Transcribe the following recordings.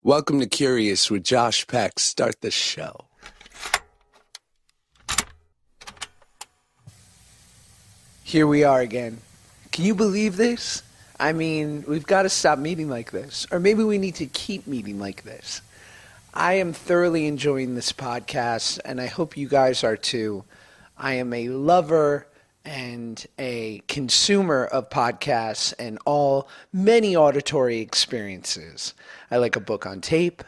Welcome to Curious with Josh Peck. Start the show. Here we are again. Can you believe this? I mean, we've got to stop meeting like this. Or maybe we need to keep meeting like this. I am thoroughly enjoying this podcast, and I hope you guys are too. I am a lover and a consumer of podcasts and many auditory experiences. I like a book on tape.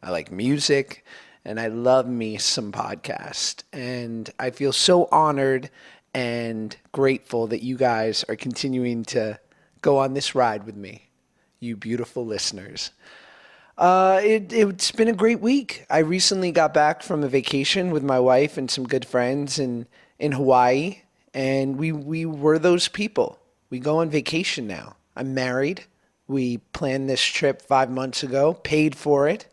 I like music. And I love me some podcast. And I feel so honored and grateful that you guys are continuing to go on this ride with me, you beautiful listeners. It's been a great week. I recently got back from a vacation with my wife and some good friends in Hawaii, and we were those people. We go on vacation now. I'm married. We planned this trip 5 months ago, paid for it,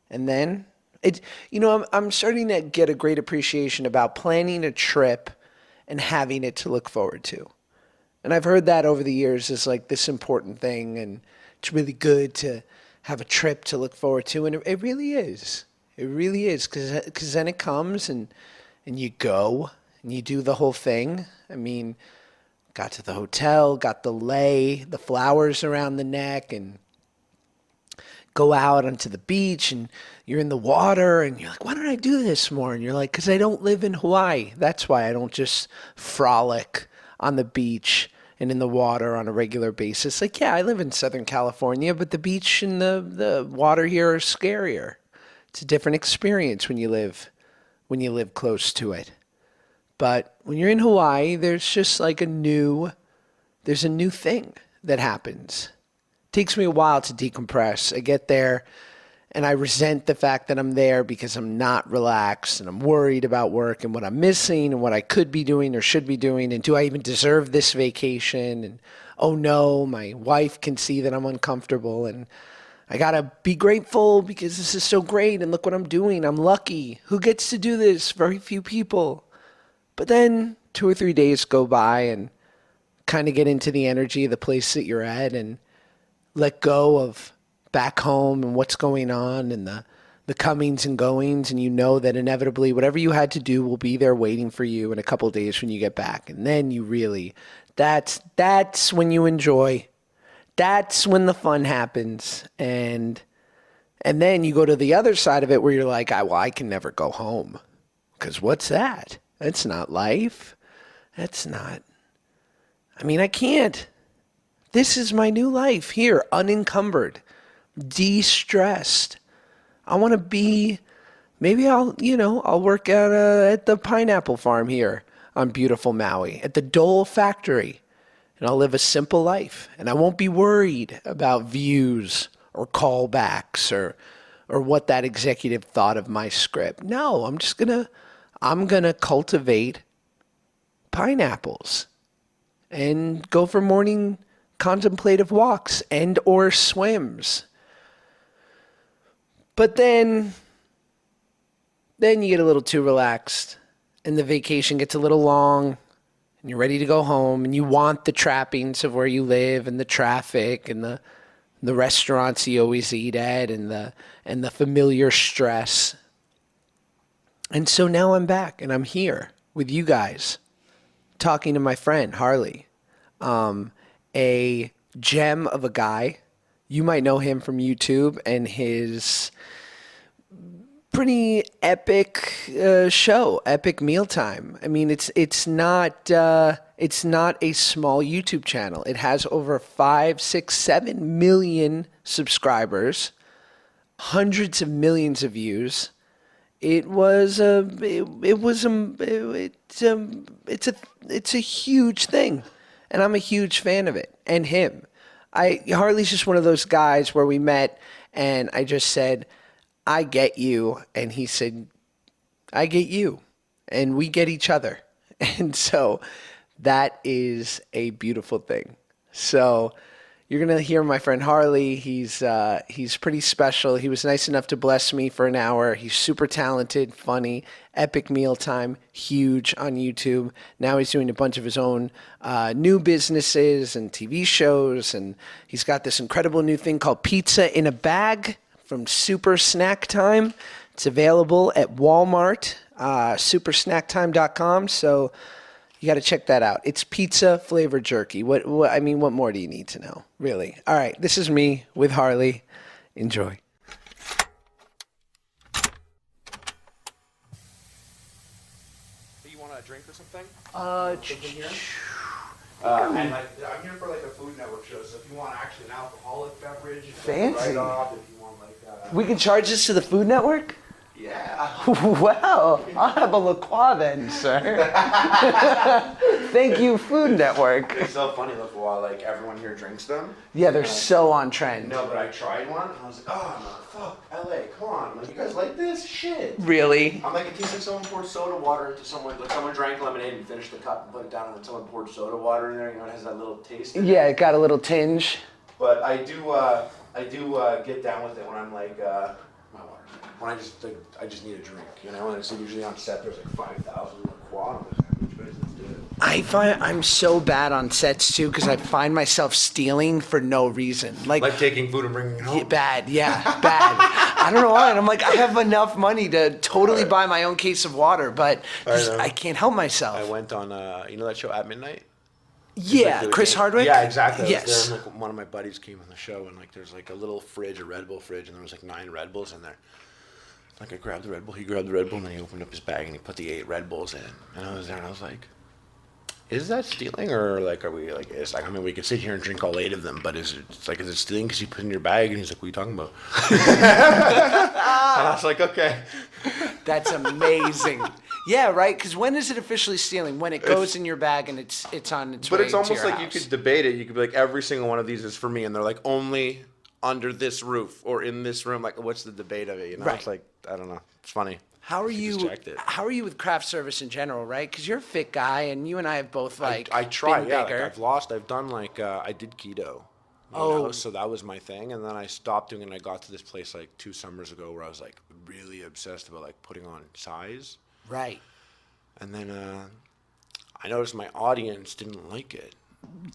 and then I'm starting to get a great appreciation about planning a trip and having it to look forward to. And I've heard that over the years as like this important thing, and it's really good to have a trip to look forward to, and it really is. It really is, because then it comes and you go and you do the whole thing. I mean, got to the hotel, got the lei, the flowers around the neck, and go out onto the beach, and you're in the water, and you're like, why don't I do this more? And you're like, because I don't live in Hawaii. That's why I don't just frolic on the beach and in the water on a regular basis. Like, yeah, I live in Southern California, but the beach and the water here are scarier. It's a different experience when you live close to it. But when you're in Hawaii, there's just like there's a new thing that happens. It takes me a while to decompress. I get there and I resent the fact that I'm there because I'm not relaxed and I'm worried about work and what I'm missing and what I could be doing or should be doing, and do I even deserve this vacation? And oh no, my wife can see that I'm uncomfortable, and I gotta be grateful because this is so great and look what I'm doing. I'm lucky. Who gets to do this? Very few people. But then 2 or 3 days go by and kind of get into the energy of the place that you're at and let go of back home and what's going on and the comings and goings, and you know that inevitably whatever you had to do will be there waiting for you in a couple of days when you get back. And then you really, that's when you enjoy. That's when the fun happens. And then you go to the other side of it where you're like, I can never go home. Because what's that? That's not life. I can't. This is my new life here, unencumbered, de-stressed. I want to be, maybe I'll work at the pineapple farm here on beautiful Maui, at the Dole factory, and I'll live a simple life, and I won't be worried about views or callbacks or what that executive thought of my script. No, I'm gonna cultivate pineapples and go for morning contemplative walks and or swims. But then you get a little too relaxed and the vacation gets a little long and you're ready to go home and you want the trappings of where you live and the traffic and the restaurants you always eat at and the familiar stress. And so now I'm back and I'm here with you guys talking to my friend Harley, a gem of a guy. You might know him from YouTube and his pretty epic show, Epic Mealtime. I mean, it's not a small YouTube channel. It has over 5, 6, 7 million subscribers, hundreds of millions of views. It's a huge thing, and I'm a huge fan of it and him. Harley's just one of those guys where we met and I just said, I get you. And he said, I get you. And we get each other. And so that is a beautiful thing. So you're going to hear my friend Harley. He's pretty special. He was nice enough to bless me for an hour. He's super talented, funny, Epic Mealtime, huge on YouTube. Now he's doing a bunch of his own new businesses and TV shows. And he's got this incredible new thing called Pizza in a Bag from Super Snack Time. It's available at Walmart, supersnacktime.com. So you got to check that out. It's pizza flavored jerky. What more do you need to know, really? All right, this is me with Harley. Enjoy. You want a drink or something? I'm here for like a Food Network show, so if you want actually an alcoholic beverage, Fancy. right off, if you want we can charge this to the Food Network? yeah. Wow, I'll have a La Croix then, sir. Thank you, Food Network. It's so funny, look, while like everyone here drinks them. Yeah, they're so on trend. No, but I tried one, and I was like, oh no, fuck, LA, come on, like you guys like this shit? Really? I'm like, it tastes like someone poured soda water into someone, like someone drank lemonade and finished the cup and put it down, and then someone poured soda water in there. You know, it has that little taste. Yeah, it got a little tinge. But I do get down with it when I'm like, my water. When I just need a drink, you know. And it's usually on set. There's like 5,000 La Croix. Let's do it. I find I'm so bad on sets too because I find myself stealing for no reason. Like taking food and bringing it home. Bad. I don't know why. And I'm like, I have enough money to totally buy my own case of water, but I can't help myself. I went on, you know that show At Midnight? Yeah, like Chris Hardwick? Yeah, exactly. Yes. I was there, and like one of my buddies came on the show, and like there's like a little fridge, a Red Bull fridge, and there was like 9 Red Bulls in there. Like I grabbed the Red Bull, he grabbed the Red Bull, and then he opened up his bag and he put the 8 Red Bulls in. And I was there, and I was like, is that stealing, or like are we like? It's like, I mean, we could sit here and drink all 8 of them, but is it stealing because you put it in your bag? And he's like, what are you talking about? And I was like, okay. That's amazing. Yeah, right. Because when is it officially stealing? When it goes in your bag and it's on its way. But it's to almost your like house. you could debate it. You could be like, every single one of these is for me, and they're like only under this roof or in this room. Like, what's the debate of it? You know, Right. It's like, I don't know. It's funny. How are You you? just checked it. How are you with craft service in general, right? Because you're a fit guy, and you and I have both like I try. been Yeah, like, bigger. I've lost. I've done like I did keto. You know, so that was my thing, and then I stopped doing it. And I got to this place like 2 summers ago where I was like really obsessed about like putting on size. Right. And then I noticed my audience didn't like it.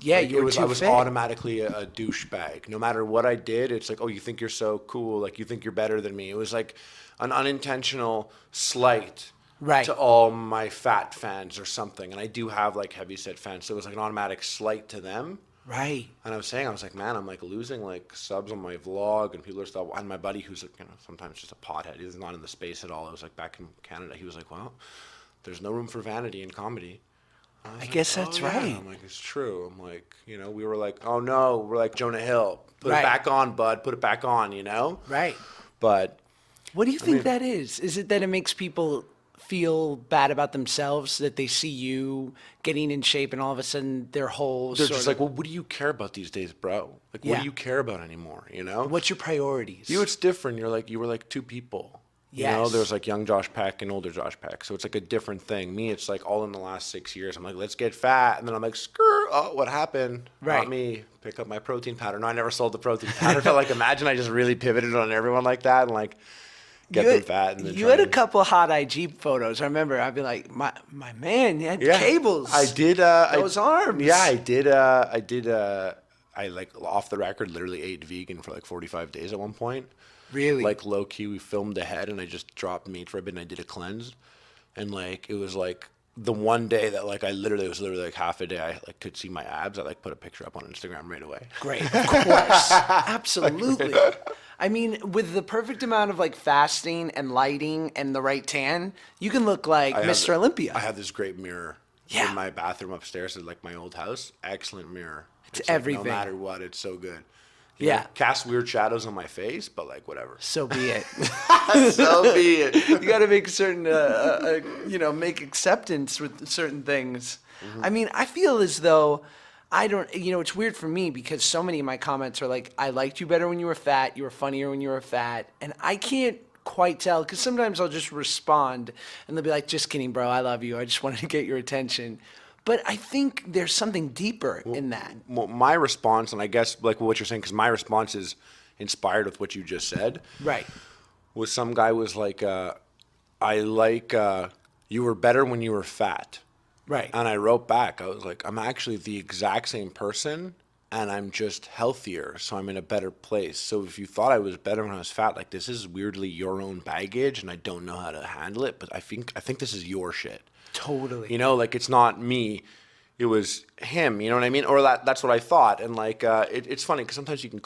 Yeah, Like, you were too I was fit. automatically a douchebag. No matter what I did, it's like, oh, you think you're so cool, like you think you're better than me. It was like an unintentional slight Right. to all my fat fans or something. And I do have like heavyset fans, so it was like an automatic slight to them. Right. And I was like, man, I'm like losing like subs on my vlog, and people are still. And my buddy, who's like, you know, sometimes just a pothead, he's not in the space at all. I was like back in Canada. He was like, well, there's no room for vanity in comedy. I guess that's yeah. right. I'm like, it's true. I'm like, you know, we were like, oh no, we're like Jonah Hill. Put Right. it back on, bud. Put it back on, you know? Right. But What do you think that is? Is it that it makes people feel bad about themselves, that they see you getting in shape and all of a sudden their whole they're sort just of, like, well, what do you care about these days, bro? Like, what Yeah. do you care about anymore, you know? what's your priorities? It's different. You were like 2 people. You know, Yes. there's like young Josh Peck and older Josh Peck. So it's like a different thing. Me, it's like all in the last 6 years. I'm like, let's get fat. And then I'm like, skrr, oh, what happened? Right. Not me. Pick up my protein powder. No, I never sold the protein powder. But like, imagine I just really pivoted on everyone like that and like get them fat. And then you had a couple hot IG photos. I remember I'd be like, my man, you had cables. I did. Those arms. Yeah, I did. I like off the record literally ate vegan for like 45 days at one point. Really? Like low key, we filmed ahead, and I just dropped meat for a bit, and I did a cleanse, and like it was like the one day that like it was literally like half a day I like could see my abs. I like put a picture up on Instagram right away. Great, of course, absolutely. I mean, with the perfect amount of like fasting and lighting and the right tan, you can look like Mr. Olympia. I have this great mirror Yeah. in my bathroom upstairs at like my old house. Excellent mirror. It's like, everything. no matter what, it's so good. Yeah. Cast weird shadows on my face, but like whatever. So be it. So be it. You got to make certain, make acceptance with certain things. I mean, I feel as though I don't, it's weird for me because so many of my comments are like, I liked you better when you were fat. You were funnier when you were fat. And I can't quite tell because sometimes I'll just respond and they'll be like, just kidding, bro. I love you. I just wanted to get your attention. But I think there's something deeper in that. Well, my response, and I guess like what you're saying, because my response is inspired with what you just said. Right. Was some guy was like, you were better when you were fat. Right. And I wrote back, I was like, I'm actually the exact same person and I'm just healthier, so I'm in a better place. So if you thought I was better when I was fat, like this is weirdly your own baggage, and I don't know how to handle it. But I think this is your shit. Totally. You know, like it's not me, it was him. You know what I mean? Or that's what I thought. And like it's funny because sometimes you can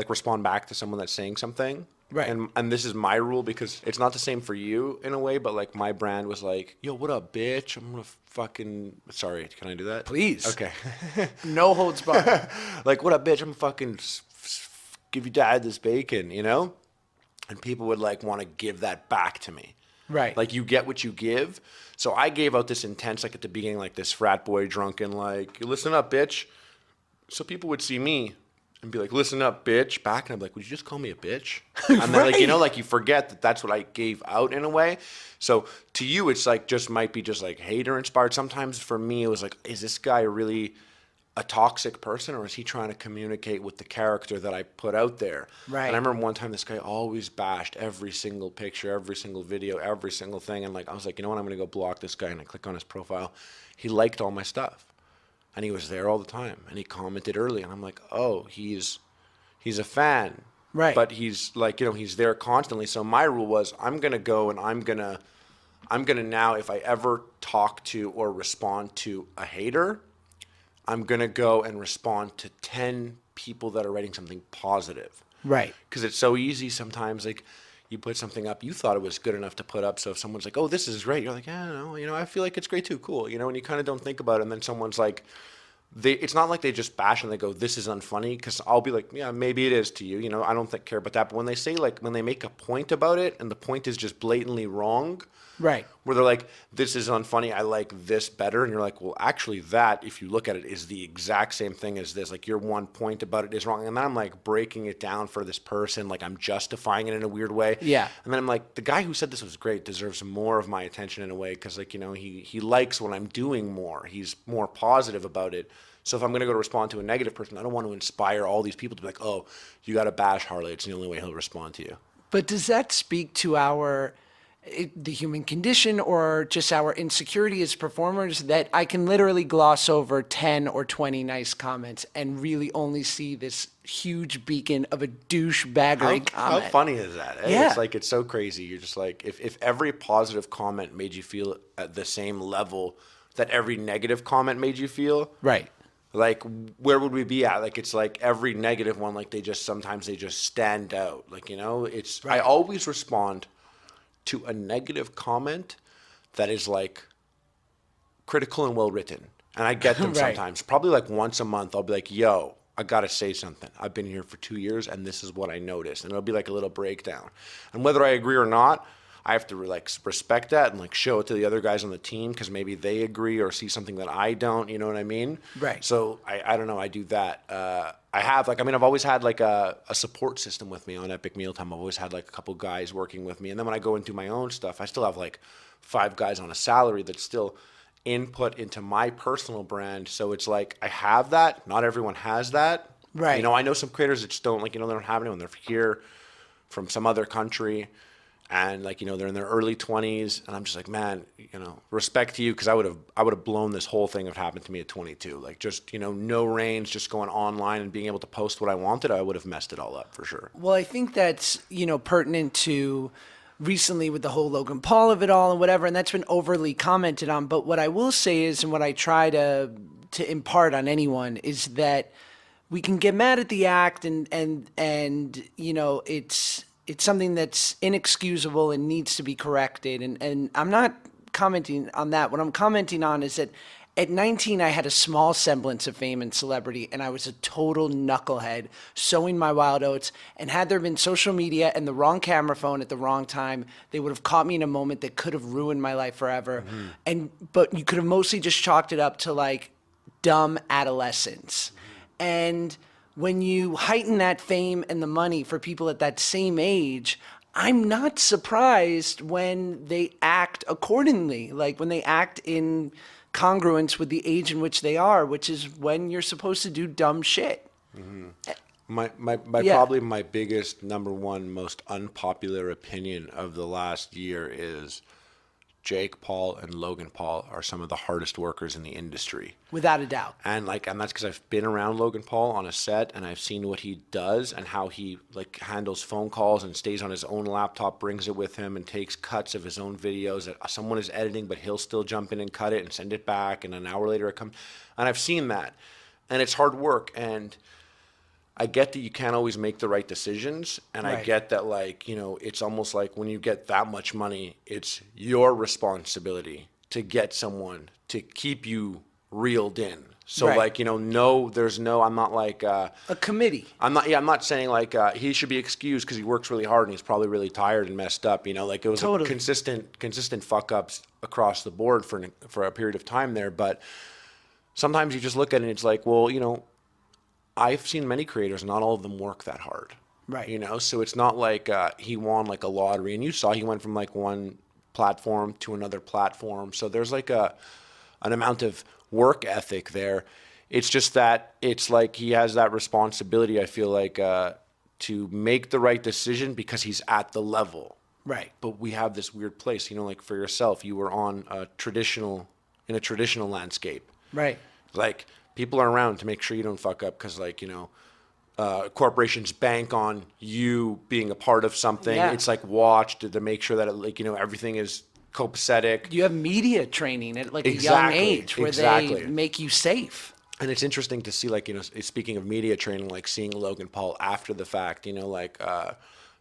respond back to someone that's saying something. Right. And this is my rule because it's not the same for you in a way, but like my brand was like, yo, what up, bitch? I'm gonna fucking, sorry, can I do that? Please. Okay. No holds barred. Like, what up, bitch? I'm gonna fucking give you dad this bacon, you know? And people would like want to give that back to me. Right. Like you get what you give. So I gave out this intense, like at the beginning, like this frat boy drunken, like, listen up, bitch. So people would see me and be like, listen up, bitch, back. And I'm like, would you just call me a bitch? And then like, you know, like you forget that that's what I gave out in a way. So to you, it's like might be just like hater inspired. Sometimes for me, it was like, is this guy really a toxic person, or is he trying to communicate with the character that I put out there? Right. And I remember one time this guy always bashed every single picture, every single video, every single thing. And like, I was like, you know what? I'm going to go block this guy. And I click on his profile. He liked all my stuff. And he was there all the time, and he commented early, and I'm like, oh, he's a fan, right? But he's like, you know, he's there constantly. So my rule was, I'm gonna go and I'm gonna now, if I ever talk to or respond to a hater, I'm gonna go and respond to 10 people that are writing something positive, right? Because it's so easy sometimes, like. You put something up, you thought it was good enough to put up. So if someone's like, oh, this is great, you're like, yeah, no, you know, I feel like it's great too, cool. You know, and you kind of don't think about it. And then someone's like, it's not like they just bash and they go, this is unfunny. Because I'll be like, yeah, maybe it is to you. You know, I don't care about that. But when they say, like, when they make a point about it and the point is just blatantly wrong. Right. Where they're like, this is unfunny, I like this better. And you're like, well, actually that, if you look at it, is the exact same thing as this. Like your one point about it is wrong. And then I'm like breaking it down for this person. Like I'm justifying it in a weird way. Yeah. And then I'm like, the guy who said this was great deserves more of my attention in a way. Because like, you know, he likes what I'm doing more. He's more positive about it. So if I'm going to go to respond to a negative person, I don't want to inspire all these people to be like, oh, you got to bash Harley. It's the only way he'll respond to you. But does that speak to the human condition or just our insecurity as performers, that I can literally gloss over 10 or 20 nice comments and really only see this huge beacon of a douchebaggery comment? How funny is that? Eh? Yeah. It's like, it's so crazy. You're just like, if every positive comment made you feel at the same level that every negative comment made you feel. Right. Like, where would we be at? Like, it's like every negative one, like sometimes they just stand out. Like, you know, Right. I always respond to a negative comment that is like critical and well written. And I get them Right. sometimes. Probably like once a month, I'll be like, yo, I got to say something. I've been here for 2 years and this is what I noticed. And it'll be like a little breakdown. And whether I agree or not, I have to like respect that and like show it to the other guys on the team because maybe they agree or see something that I don't, you know what I mean? Right. So I don't know, I do that. I have like, I mean, I've always had like a support system with me on Epic Mealtime. I've always had like a couple guys working with me. And then when I go and do my own stuff, I still have like 5 guys on a salary that still input into my personal brand. So it's like, I have that. Not everyone has that. Right. You know, I know some creators that just don't, like, you know, they don't have anyone. They're here from some other country. And like, you know, they're in their early 20s, and I'm just like, man, you know, respect to you, because I would have blown this whole thing if it happened to me at 22. Like, just, you know, no reins, just going online and being able to post what I wanted, I would have messed it all up for sure. Well, I think that's, you know, pertinent to recently with the whole Logan Paul of it all and whatever, and that's been overly commented on. But what I will say is, and what I try to impart on anyone, is that we can get mad at the act and you know, it's something that's inexcusable and needs to be corrected. And I'm not commenting on that. What I'm commenting on is that at 19, I had a small semblance of fame and celebrity, and I was a total knucklehead, sowing my wild oats. And had there been social media and the wrong camera phone at the wrong time, they would have caught me in a moment that could have ruined my life forever. Mm-hmm. But you could have mostly just chalked it up to like dumb adolescence. Mm-hmm. And when you heighten that fame and the money for people at that same age, I'm not surprised when they act accordingly, like when they act in congruence with the age in which they are, which is when you're supposed to do dumb shit. Mm-hmm. My Yeah. Probably my biggest, number one, most unpopular opinion of the last year is Jake Paul and Logan Paul are some of the hardest workers in the industry. Without a doubt. And that's because I've been around Logan Paul on a set, and I've seen what he does and how he like handles phone calls and stays on his own laptop, brings it with him, and takes cuts of his own videos that someone is editing, but he'll still jump in and cut it and send it back, and an hour later it comes. And I've seen that, and it's hard work. And I get that you can't always make the right decisions, and Right. I get that, like, you know, it's almost like when you get that much money, it's your responsibility to get someone to keep you reeled in. So, Right. like, you know, I'm not like, A committee. I'm not saying like he should be excused because he works really hard and he's probably really tired and messed up. You know, like it was Totally. consistent fuck ups across the board for a period of time there. But sometimes you just look at it and it's like, well, you know, I've seen many creators, not all of them work that hard. Right. You know, so it's not like he won like a lottery, and you saw he went from like one platform to another platform. So there's like an amount of work ethic there. It's just that it's like he has that responsibility, I feel like, to make the right decision because he's at the level. Right. But we have this weird place, you know, like for yourself, you were in a traditional landscape. Right. Like, people are around to make sure you don't fuck up because, like, you know, corporations bank on you being a part of something. Yeah. It's like watched to make sure that, like, you know, everything is copacetic. You have media training at like Exactly, a young age where exactly. they make you safe. And it's interesting to see, like, you know, speaking of media training, like seeing Logan Paul after the fact, you know, like,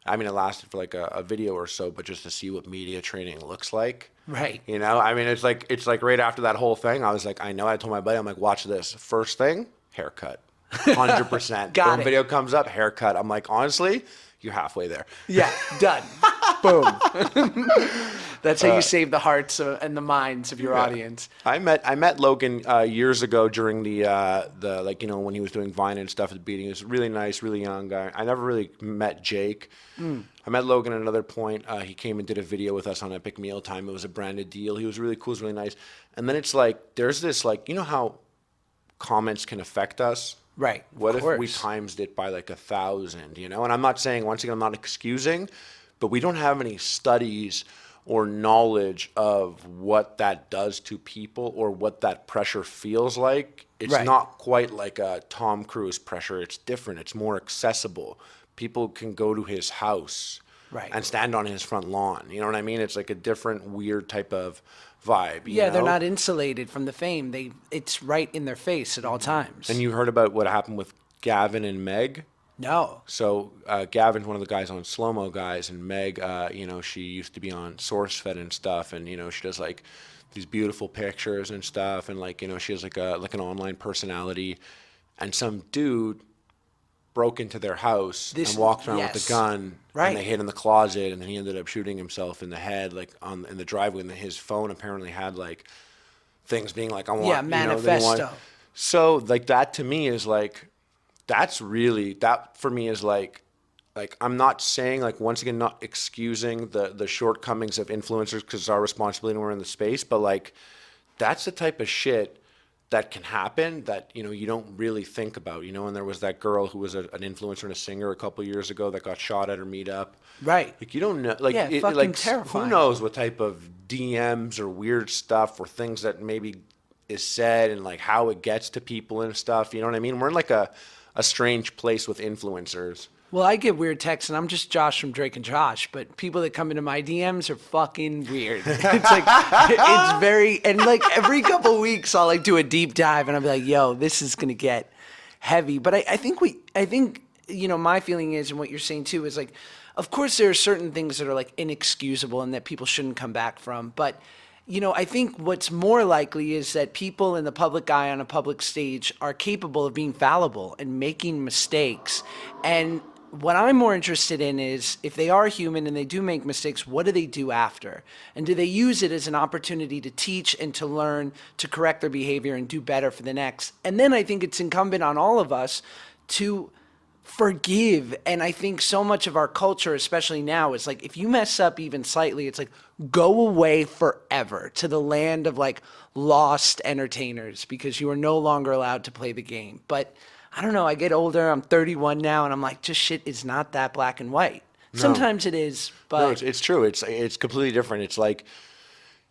I mean, it lasted for like a video or so, but just to see what media training looks like. Right. You know, I mean, it's like right after that whole thing, I was like, I told my buddy, I'm like, watch this. First thing, haircut. 100%. Got When it. video comes up, haircut. I'm like, honestly, you're halfway there. Yeah, done. Boom. That's how you save the hearts and the minds of your audience. I met Logan years ago during the like, you know, when he was doing Vine and stuff at the beating. He was a really nice, really young guy. I never really met Jake. I met Logan at another point. He came and did a video with us on Epic Mealtime. It was a branded deal. He was really cool. He was really nice. And then it's like, there's this, like, you know how comments can affect us? Right. What of if we course. times it by like 1,000, you know? And I'm not saying, once again, I'm not excusing, but we don't have any studies or knowledge of what that does to people or what that pressure feels like. It's Right. not quite like a Tom Cruise pressure. It's different. It's more accessible. People can go to his house Right. and stand on his front lawn. You know what I mean? It's like a different, weird type of vibe. You Yeah, they're know? not insulated from the fame. It's right in their face at all times. And you heard about what happened with Gavin and Meg? No. So Gavin's one of the guys on Slow Mo Guys, and Meg, you know, she used to be on SourceFed and stuff, and, you know, she does like these beautiful pictures and stuff, and, like, you know, she has like an online personality, and some dude broke into their house and walked around with yes. a gun, Right. and they hid in the closet, and then he ended up shooting himself in the head, like in the driveway, and his phone apparently had like things being like, I want, Yeah, you know, they want- manifesto. So like that to me is like, that for me is like I'm not saying, like, once again, not excusing the shortcomings of influencers because it's our responsibility when we're in the space, but like that's the type of shit that can happen that, you know, you don't really think about, you know. And there was that girl who was an influencer and a singer a couple years ago that got shot at her meetup. Right. Like, you don't know, like, Yeah, fucking like terrifying. who knows what type of DMs or weird stuff or things that maybe is said and like how it gets to people and stuff. You know what I mean? We're in like a strange place with influencers. Well, I get weird texts, and I'm just Josh from Drake and Josh, but people that come into my DMs are fucking weird. It's like, it's very, and like every couple weeks I'll like do a deep dive, and I'll be like, yo, this is going to get heavy. But I think, you know, my feeling is, and what you're saying too, is like, of course there are certain things that are like inexcusable and that people shouldn't come back from. But, you know, I think what's more likely is that people in the public eye on a public stage are capable of being fallible and making mistakes. And what I'm more interested in is, if they are human and they do make mistakes, what do they do after? And do they use it as an opportunity to teach and to learn, to correct their behavior and do better for the next? And then I think it's incumbent on all of us to forgive. And I think so much of our culture, especially now, is like, if you mess up even slightly, it's like, go away forever to the land of like lost entertainers because you are no longer allowed to play the game. But I don't know, I get older, I'm 31 now, and I'm like, just shit is not that black and white. Sometimes it is, but No, it's true. It's completely different. It's like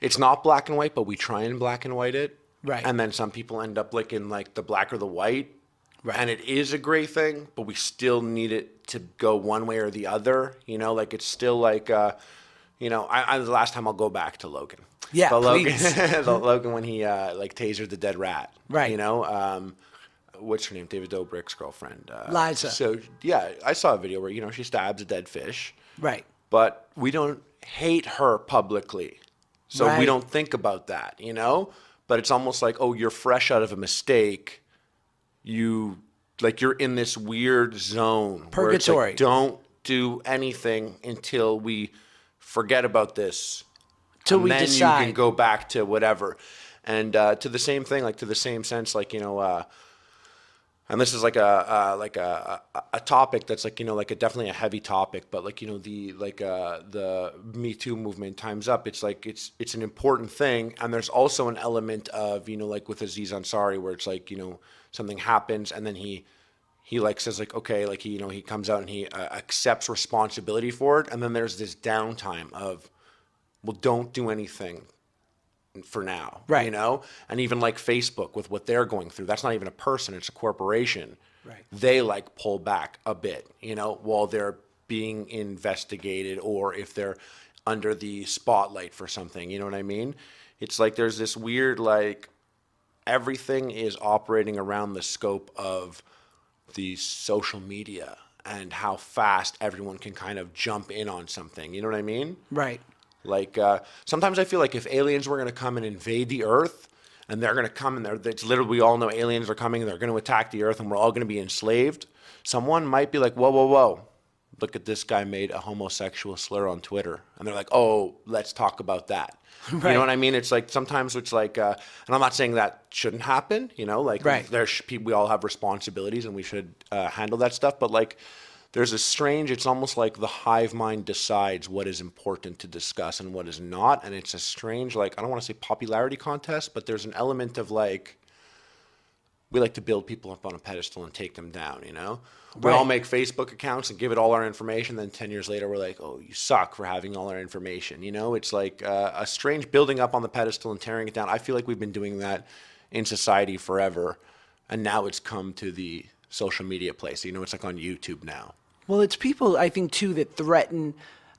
it's not black and white, but we try and black and white it. Right. And then some people end up like in like the black or the white. Right. And it is a gray thing, but we still need it to go one way or the other. You know, like it's still like, you know, the last time I'll go back to Logan. Yeah, Logan, please. Logan when he like tasered the dead rat. Right. You know, what's her name? David Dobrik's girlfriend. Liza. So yeah, I saw a video where, you know, she stabs a dead fish. Right. But we don't hate her publicly. So Right. we don't think about that, you know? But it's almost like, oh, you're fresh out of a mistake. You're in this weird zone. Where it's Purgatory. like, don't do anything until we forget about this. Till and we then decide. you can go back to whatever. And to the same thing, like to the same sense, like, you know, and this is like a topic that's like, you know, like definitely a heavy topic, but like, you know, the Me Too movement, Time's Up, it's like it's an important thing. And there's also an element of, you know, like with Aziz Ansari, where it's like, you know, something happens and then he like says like, okay, like he, you know, he comes out and he accepts responsibility for it, and then there's this downtime of, well, don't do anything for now, right? You know, and even like Facebook with what they're going through, that's not even a person, it's a corporation. Right. They like pull back a bit, you know, while they're being investigated or if they're under the spotlight for something, you know what I mean? It's like there's this weird, like everything is operating around the scope of the social media and how fast everyone can kind of jump in on something, you know what I mean? Right. Like, sometimes I feel like if aliens were going to come and invade the Earth, and they're going to come and it's literally, we all know aliens are coming and they're going to attack the Earth and we're all going to be enslaved, someone might be like, whoa, whoa, whoa, look at this guy made a homosexual slur on Twitter. And they're like, oh, let's talk about that. Right. You know what I mean? It's like, sometimes it's like, and I'm not saying that shouldn't happen, you know, like right. We all have responsibilities and we should handle that stuff. But like, there's a strange, it's almost like the hive mind decides what is important to discuss and what is not. And it's a strange, like, I don't want to say popularity contest, but there's an element of like, we like to build people up on a pedestal and take them down, you know? We all make Facebook accounts and give it all our information. Then 10 years later, we're like, oh, you suck for having all our information. You know, it's like a strange building up on the pedestal and tearing it down. I feel like we've been doing that in society forever. And now it's come to the social media place. You know, it's like on YouTube now. Well, it's people, I think, too, that threaten.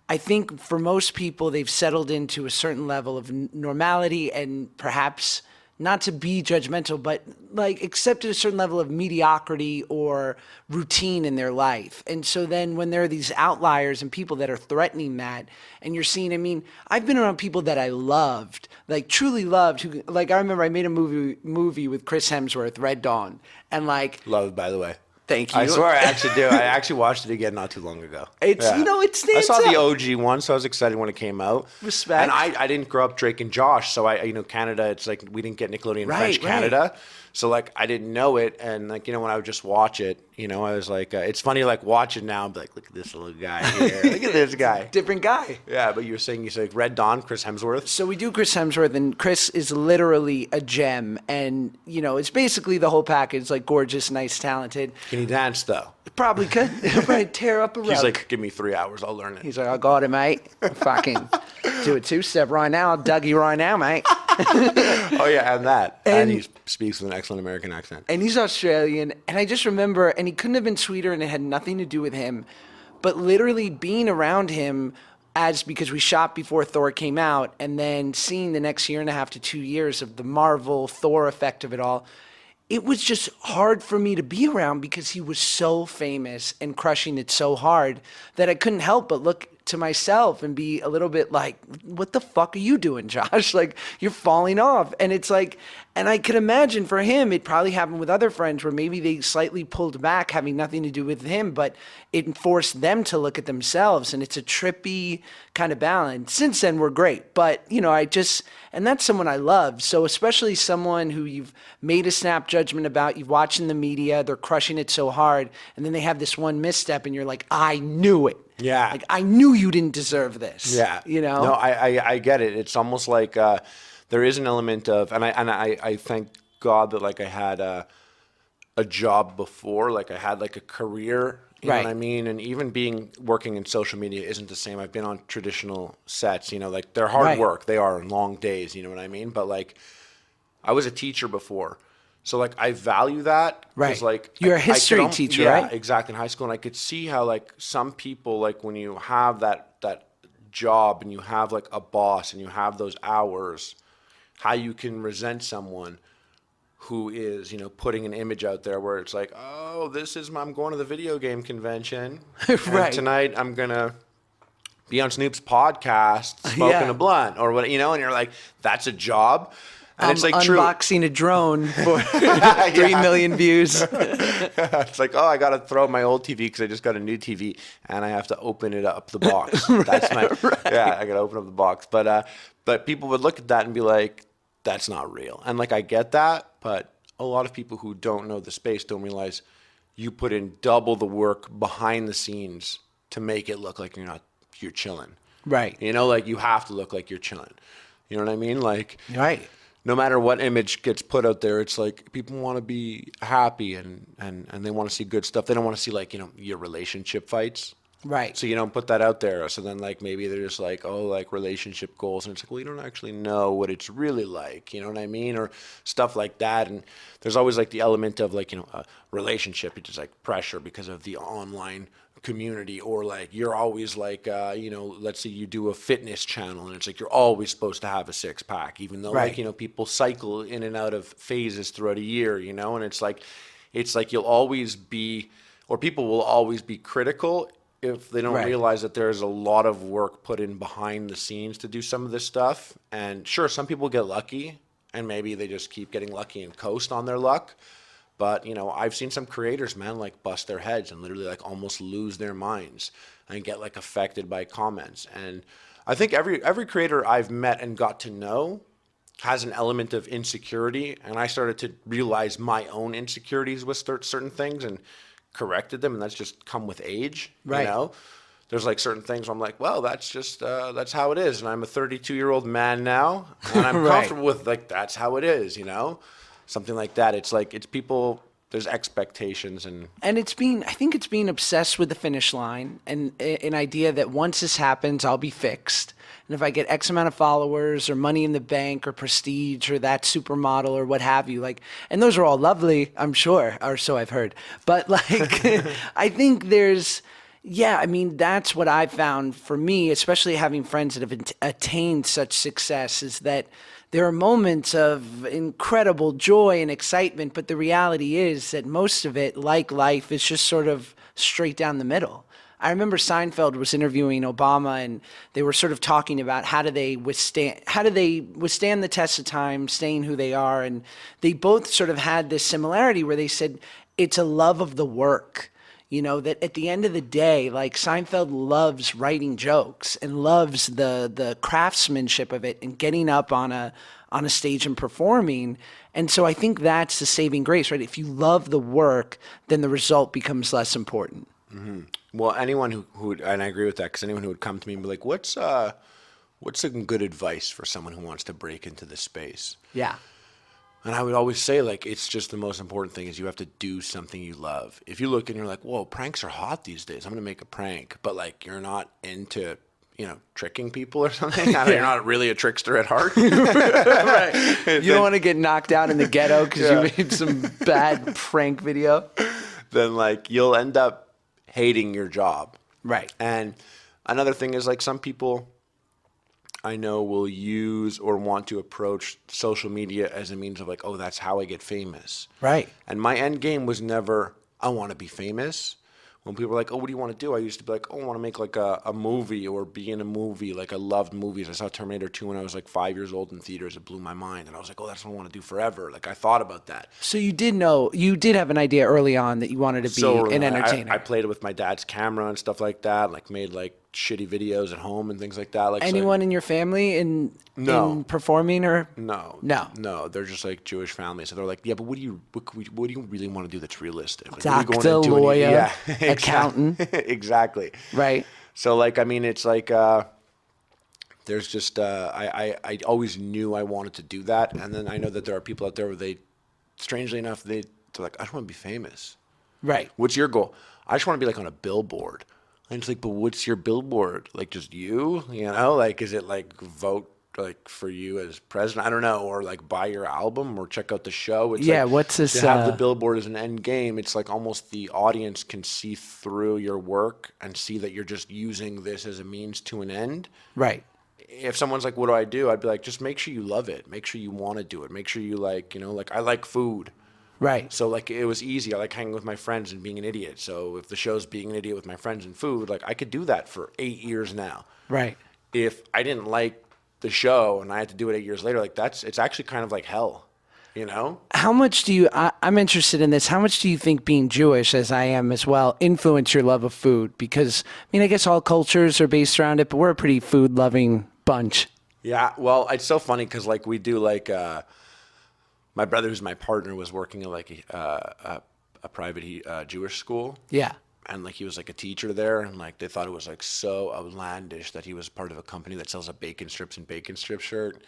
I think for most people, they've settled into a certain level of normality and perhaps not to be judgmental, but like accepted a certain level of mediocrity or routine in their life. And so then when there are these outliers and people that are threatening that, and you're seeing, I mean, I've been around people that I loved, like truly loved, who, like, I remember I made a movie with Chris Hemsworth, Red Dawn, and like... Loved, by the way. Thank you. I swear I actually do. I actually watched it again not too long ago. It's, you know, it stands I saw the out. OG one, so I was excited when it came out. Respect. And I didn't grow up Drake and Josh, so you know, Canada, it's like we didn't get Nickelodeon French Canada. So like I didn't know it, and like, you know, when I would just watch it, you know, I was like, it's funny, like watch it now and be like, look at this little guy here, look at this guy, Different guy. Yeah, but you said like Red Dawn, Chris Hemsworth. So we do Chris Hemsworth, and Chris is literally a gem, and you know, it's basically the whole package, like gorgeous, nice, talented. Can he dance though? Probably could. Probably tear up a rug. He's like, give me 3 hours, I'll learn it. He's like, I got it, mate. Fucking do a 2-step right now. I'll Dougie right now, mate. Oh yeah, and that. And he speaks with an excellent American accent. And he's Australian. And I just remember, and he couldn't have been sweeter, and it had nothing to do with him. But literally being around him because we shot before Thor came out, and then seeing the next 1.5 to 2 years of the Marvel Thor effect of it all, it was just hard for me to be around because he was so famous and crushing it so hard that I couldn't help but look to myself and be a little bit like, what the fuck are you doing, Josh? Like, you're falling off. And it's like, and I could imagine for him, it probably happened with other friends where maybe they slightly pulled back, having nothing to do with him, but it forced them to look at themselves. And it's a trippy kind of balance. Since then, we're great. But, you know, and that's someone I love. So especially someone who you've made a snap judgment about, you've watched in the media, they're crushing it so hard, and then they have this one misstep and you're like, I knew it. Yeah. Like, I knew you didn't deserve this. Yeah. You know? No, I get it. It's almost like there is an element of, and I thank God that like I had a job before, like I had like a career You know what I mean? And even working in social media isn't the same. I've been on traditional sets, you know, like they're hard work. They are long days, you know what I mean? But like I was a teacher before. So like I value that. Right. Like You're a history teacher, right? Yeah, exactly. In high school. And I could see how like some people, like when you have that job and you have like a boss and you have those hours, how you can resent someone who is, you know, putting an image out there where it's like, oh, I'm going to the video game convention. And tonight I'm going to be on Snoop's podcast smoking a blunt or what, you know, and you're like, that's a job. And it's like unboxing a drone for 3 million views. It's like, oh, I got to throw my old TV because I just got a new TV and I have to open it up the box. That's my, yeah, I got to open up the box. But people would look at that and be like, that's not real. And like, I get that, but a lot of people who don't know the space don't realize you put in double the work behind the scenes to make it look like you're chilling. Right. You know, like you have to look like you're chilling. You know what I mean? Like, right. No matter what image gets put out there, it's like people want to be happy and they want to see good stuff. They don't want to see like, you know, your relationship fights. Right. So you don't put that out there. So then like maybe they're just like, oh, like relationship goals. And it's like, well, you don't actually know what it's really like. You know what I mean? Or stuff like that. And there's always like the element of like, you know, a relationship. It's just like pressure because of the online community, or like you're always like, you know, let's say you do a fitness channel and it's like you're always supposed to have a six pack, even though like, you know, people cycle in and out of phases throughout a year, you know, and it's like you'll always be, or people will always be critical if they don't realize that there's a lot of work put in behind the scenes to do some of this stuff. And sure, some people get lucky and maybe they just keep getting lucky and coast on their luck. But, you know, I've seen some creators, man, like bust their heads and literally like almost lose their minds and get like affected by comments. And I think every creator I've met and got to know has an element of insecurity. And I started to realize my own insecurities with certain things and corrected them. And that's just come with age, you know? There's like certain things where I'm like, well, that's just, that's how it is. And I'm a 32-year-old man now and I'm comfortable with like, that's how it is, you know? Something like that. It's like, it's people, there's expectations and I think it's being obsessed with the finish line and an idea that once this happens, I'll be fixed. And if I get X amount of followers or money in the bank or prestige or that supermodel or what have you, like, and those are all lovely, I'm sure, or so I've heard. But like, I think there's, I mean, that's what I found for me, especially having friends that have attained such success, is that there are moments of incredible joy and excitement, but the reality is that most of it, like life, is just sort of straight down the middle. I remember Seinfeld was interviewing Obama, and they were sort of talking about how do they withstand the test of time, staying who they are, and they both sort of had this similarity where they said it's a love of the work. You know, that at the end of the day, like Seinfeld loves writing jokes and loves the craftsmanship of it and getting up on a stage and performing. And so I think that's the saving grace, right? If you love the work, then the result becomes less important. Mm-hmm. Well, anyone who would, and I agree with that, because anyone who would come to me and be like, what's some good advice for someone who wants to break into this space? Yeah. And I would always say, like, it's just the most important thing is you have to do something you love. If you look and you're like, whoa, pranks are hot these days, I'm going to make a prank. But, like, you're not into, you know, tricking people or something. You're not really a trickster at heart. Right. You don't want to get knocked out in the ghetto because you made some bad prank video. Then, like, you'll end up hating your job. Right. And another thing is, like, some people I know will use or want to approach social media as a means of like, oh, that's how I get famous. Right. And my end game was never, I want to be famous. When people were like, oh, what do you want to do? I used to be like, oh, I want to make like a movie or be in a movie. Like I loved movies. I saw Terminator 2 when I was like 5 years old in theaters. It blew my mind. And I was like, oh, that's what I want to do forever. Like I thought about that. So you did have an idea early on that you wanted to be an entertainer. I played with my dad's camera and stuff like that. Like made like shitty videos at home and things like that. Like anyone in your family in performing or no. They're just like Jewish families. So they're like, yeah, but what do you really want to do that's realistic? Like, doctor, lawyer, accountant. Exactly. Right. So like, I mean, it's like there's just I always knew I wanted to do that, and then I know that there are people out there where they, strangely enough, they're like, I just want to be famous. Right. What's your goal? I just want to be like on a billboard. And it's like, but what's your billboard? Like just you, like, is it like vote like for you as president? I don't know, or like buy your album or check out the show. It's Yeah, like, what's this? to have the billboard as an end game. It's like almost the audience can see through your work and see that you're just using this as a means to an end. Right. If someone's like, what do I do? I'd be like, just make sure you love it. Make sure you want to do it. Make sure you like, like I like food. Right. So like it was easy. I like hanging with my friends and being an idiot. So if the show's being an idiot with my friends and food, like I could do that for 8 years now. Right. If I didn't like the show and I had to do it 8 years later, like it's actually kind of like hell, How much do you, I'm interested in this, how much do you think being Jewish, as I am as well, influence your love of food? Because, I guess all cultures are based around it, but we're a pretty food-loving bunch. Yeah, well, it's so funny because like we do like my brother, who's my partner, was working at like a private Jewish school. Yeah. And like he was like a teacher there, and like they thought it was like so outlandish that he was part of a company that sells a bacon strips and bacon strip shirt.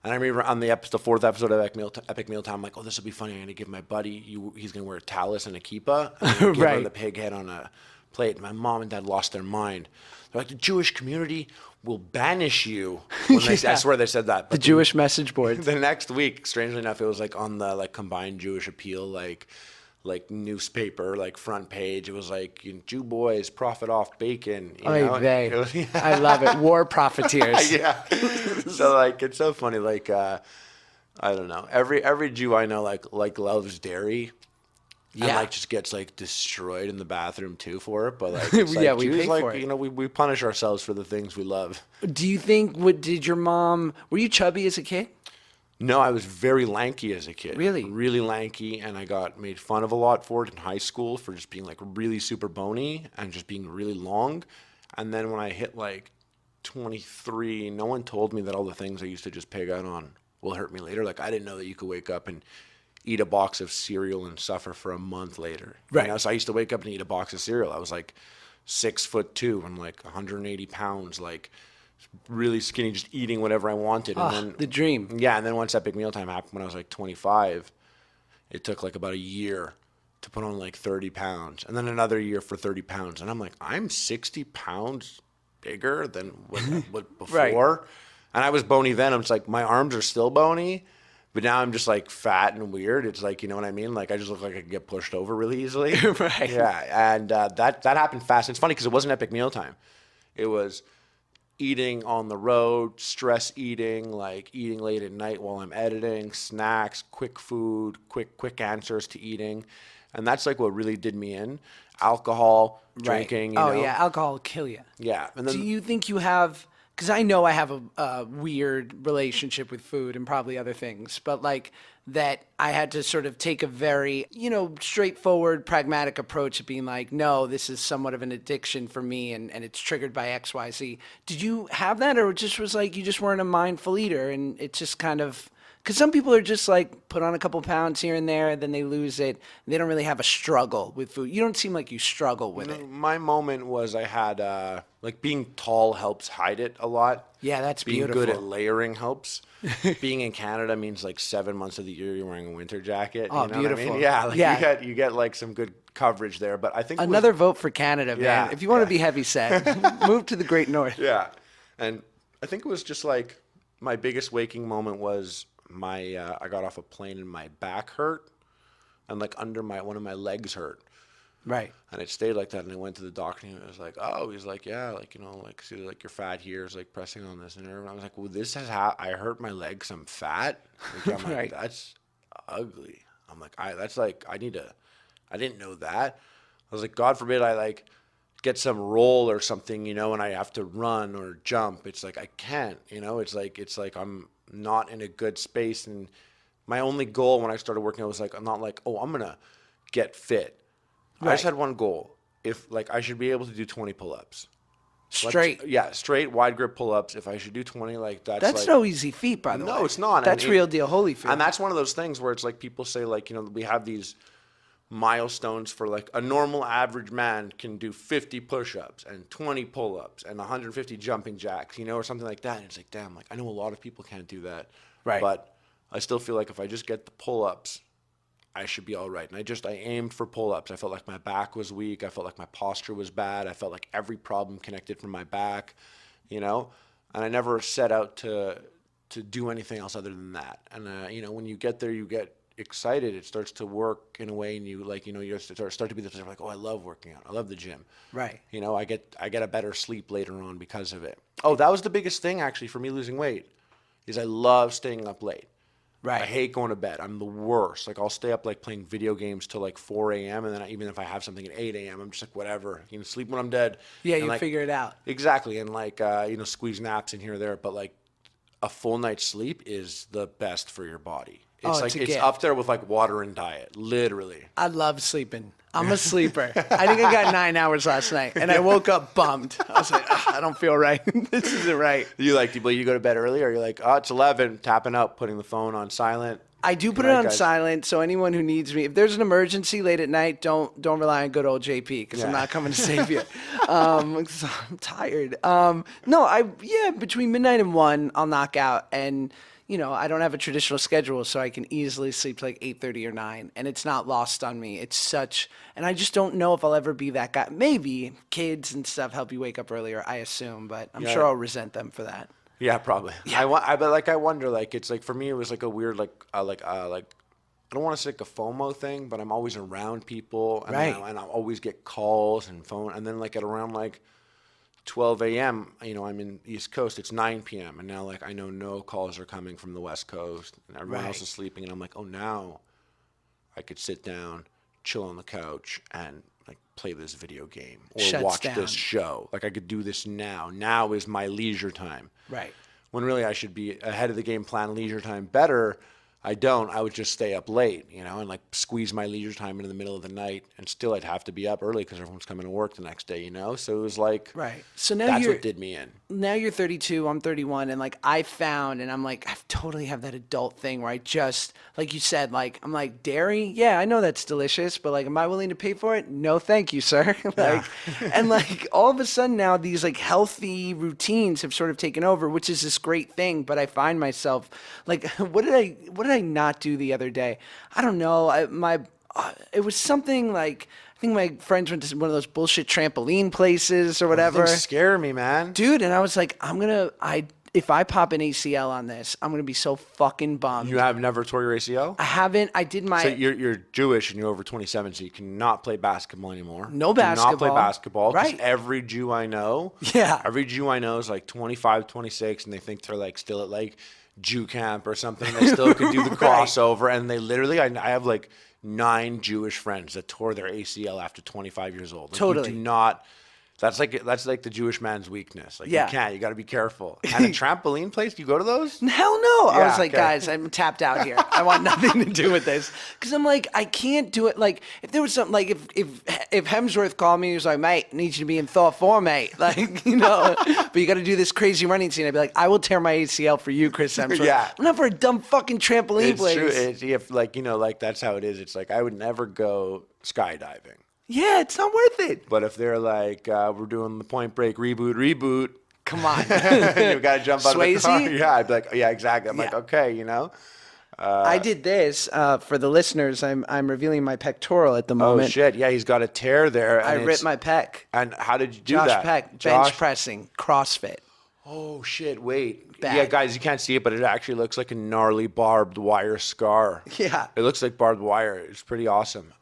And I remember on the fourth episode of Epic Meal Time, I'm like, oh, this will be funny. I'm gonna give my buddy, he's gonna wear a tallis and a kippah, and give Right. him the pig head on a plate. And my mom and dad lost their mind. They're like, the Jewish community will banish you. When I swear they said that. The Jewish message board. The next week, strangely enough, it was like on the like combined Jewish appeal, like newspaper, like front page. It was like, Jew boys profit off bacon. Oy vey. I love it. War profiteers. Yeah. So like, it's so funny. Like, I don't know. Every Jew I know like loves dairy. Yeah. And like just gets like destroyed in the bathroom too for it. But like, it's Yeah, like we Jews, pay like, for it. we punish ourselves for the things we love. Do you think, did your mom, were you chubby as a kid? No, I was very lanky as a kid. Really? Really lanky, and I got made fun of a lot for it in high school for just being like really super bony and just being really long. And then when I hit like 23, no one told me that all the things I used to just pig out on will hurt me later. Like I didn't know that you could wake up and eat a box of cereal and suffer for a month later. Right. So I used to wake up and eat a box of cereal. I was like 6'2". I'm like 180 pounds, like really skinny, just eating whatever I wanted. And then The dream. yeah, and then once Epic Mealtime happened when I was like 25, it took like about a year to put on like 30 pounds, and then another year for 30 pounds. And I'm like, I'm 60 pounds bigger than what before. Right. And I was bony then. I'm just like, my arms are still bony, but now I'm just like fat and weird. It's like, you know what I mean? Like I just look like I could get pushed over really easily. Right. Yeah, and that happened fast. It's funny because it wasn't Epic Mealtime. It was eating on the road, stress eating, like eating late at night while I'm editing, snacks, quick food, quick answers to eating. And that's like what really did me in. Alcohol, drinking, Right. Yeah, alcohol will kill you. Yeah. And then Do you think you have, because I know I have a weird relationship with food and probably other things, but like that I had to sort of take a very, straightforward, pragmatic approach of being like, no, this is somewhat of an addiction for me and it's triggered by X, Y, Z. Did you have that, or it just was like you just weren't a mindful eater and it just kind of, because some people are just like put on a couple pounds here and there, then they lose it. They don't really have a struggle with food. You don't seem like you struggle with it. my moment was I had, like being tall helps hide it a lot. Yeah, that's Being beautiful. good at layering helps. Being in Canada means like 7 months of the year you're wearing a winter jacket. Oh, you know beautiful. What I mean? Yeah, like Yeah. you get like some good coverage there. But I think Another vote for Canada, man. Yeah, If you want to yeah. be heavy set, move to the Great North. Yeah, and I think it was just like my biggest waking moment was I got off a plane and my back hurt, and like under one of my legs hurt. Right. And it stayed like that, and I went to the doctor, and he was like, "Oh," he's like, "Yeah, like like see, like your fat here is like pressing on this nerve." And I was like, "Well, this has I hurt my leg 'cause I'm fat." Like, I'm like, Right. that's ugly. I'm like, I didn't know that. I was like, God forbid I like get some roll or something, and I have to run or jump. It's like I can't, It's like I'm not in a good space, and my only goal when I started working, I was like, I'm not like, oh, I'm gonna get fit. I just Right. had one goal. If like I should be able to do 20 pull-ups. Straight. Straight wide grip pull-ups. If I should do 20, like that's That's like, no easy feat, by the way. no, it's not. That's And real deal Holyfield. And that's one of those things where it's like people say like, we have these milestones for like a normal average man can do 50 push-ups and 20 pull-ups and 150 jumping jacks, or something like that. And it's like, damn, like I know a lot of people can't do that. Right. But I still feel like if I just get the pull-ups, I should be all right. And I aimed for pull-ups. I felt like my back was weak. I felt like my posture was bad. I felt like every problem connected from my back, you know, and I never set out to do anything else other than that. And, you know, when you get there, you get excited. It starts to work in a way, and you like, you know, you start to be the person like, oh, I love working out. I love the gym. Right. You know, I get a better sleep later on because of it. Oh, that was the biggest thing actually for me losing weight, is I love staying up late. Right. I hate going to bed. I'm the worst. Like, I'll stay up like playing video games till like 4 a.m. and then even if I have something at 8 a.m., I'm just like, whatever. You know, sleep when I'm dead. Yeah, and you like, figure it out. Exactly. And like, you know, squeeze naps in here or there. But like, a full night's sleep is the best for your body. It's like, it's up there with like water and diet, literally. I love sleeping. I'm a sleeper. I think I got 9 hours last night, and I woke up bummed. I was like, I don't feel right. This isn't right. You go to bed early, or you're like, oh, it's 11, tapping out, putting the phone on silent? I do put it on silent, so anyone who needs me, if there's an emergency late at night, don't rely on good old JP, because I'm not coming to save you. I'm tired. Between midnight and 1, I'll knock out, and you know, I don't have a traditional schedule, so I can easily sleep like 8:30 or 9, and it's not lost on me. And I just don't know if I'll ever be that guy. Maybe kids and stuff help you wake up earlier, I assume, but I'm sure I'll resent them for that. Yeah, probably. Yeah. I wonder, like, it's like, for me, it was like a weird, I don't want to say like a FOMO thing, but I'm always around people, and right. And I'll always get calls and phone, and then like at around like 12 a.m., you know, I'm in East Coast, it's 9 p.m., and now like I know no calls are coming from the West Coast, and everyone else is sleeping, and I'm like, oh, now I could sit down, chill on the couch, and like play this video game or watch this show. Like, I could do this now. Now is my leisure time. Right. When really I should be ahead of the game, plan leisure time better. I don't. I would just stay up late, you know, and like squeeze my leisure time into the middle of the night, and still I'd have to be up early because everyone's coming to work the next day, you know? So it was like, right. So now that's what did me in. Now you're 32, I'm 31, and like I found, and I'm like, I totally have that adult thing where I just, like you said, like, I'm like, dairy? Yeah, I know that's delicious, but like, am I willing to pay for it? No, thank you, sir. And like, all of a sudden now these like healthy routines have sort of taken over, which is this great thing, but I find myself like, what did I not do the other day? I don't know. It was something like, I think my friends went to one of those bullshit trampoline places or whatever. Things scare me, man. Dude, and I was like, if I pop an ACL on this, I'm going to be so fucking bummed. You have never tore your ACL? I haven't. I did my... So you're Jewish and you're over 27, so you cannot play basketball anymore. No basketball. Do not play basketball. Right. Every Jew I know... Yeah. Every Jew I know is like 25, 26, and they think they're like still at like Jew camp or something. They still could do the crossover, and they literally... I have like 9 Jewish friends that tore their ACL after 25 years old. Like, totally. You do not... That's like the Jewish man's weakness. Like, yeah. You can't. You got to be careful. And a trampoline place, you go to those? Hell no. Yeah, I was like, guys, I'm tapped out here. I want nothing to do with this. Because I'm like, I can't do it. Like, if there was something, like, if Hemsworth called me, he was like, mate, I need you to be in Thor 4, mate. Like, you know, but you got to do this crazy running scene. I'd be like, I will tear my ACL for you, Chris Hemsworth. Yeah. I'm not for a dumb fucking trampoline place. It's true. If, like, you know, like, that's how it is. It's like, I would never go skydiving. Yeah, it's not worth it. But if they're like, we're doing the Point Break reboot. Come on. You've got to jump out of the car. Swayze? Yeah, I'd be like, yeah, exactly. I'm like, okay, you know. I did this for the listeners. I'm revealing my pectoral at the moment. Oh, shit. Yeah, he's got a tear there. I ripped my pec. And how did you do Josh that? Peck, bench pressing, CrossFit. Oh, shit, wait. Bad. Yeah, guys, you can't see it, but it actually looks like a gnarly barbed wire scar. Yeah. It looks like barbed wire. It's pretty awesome.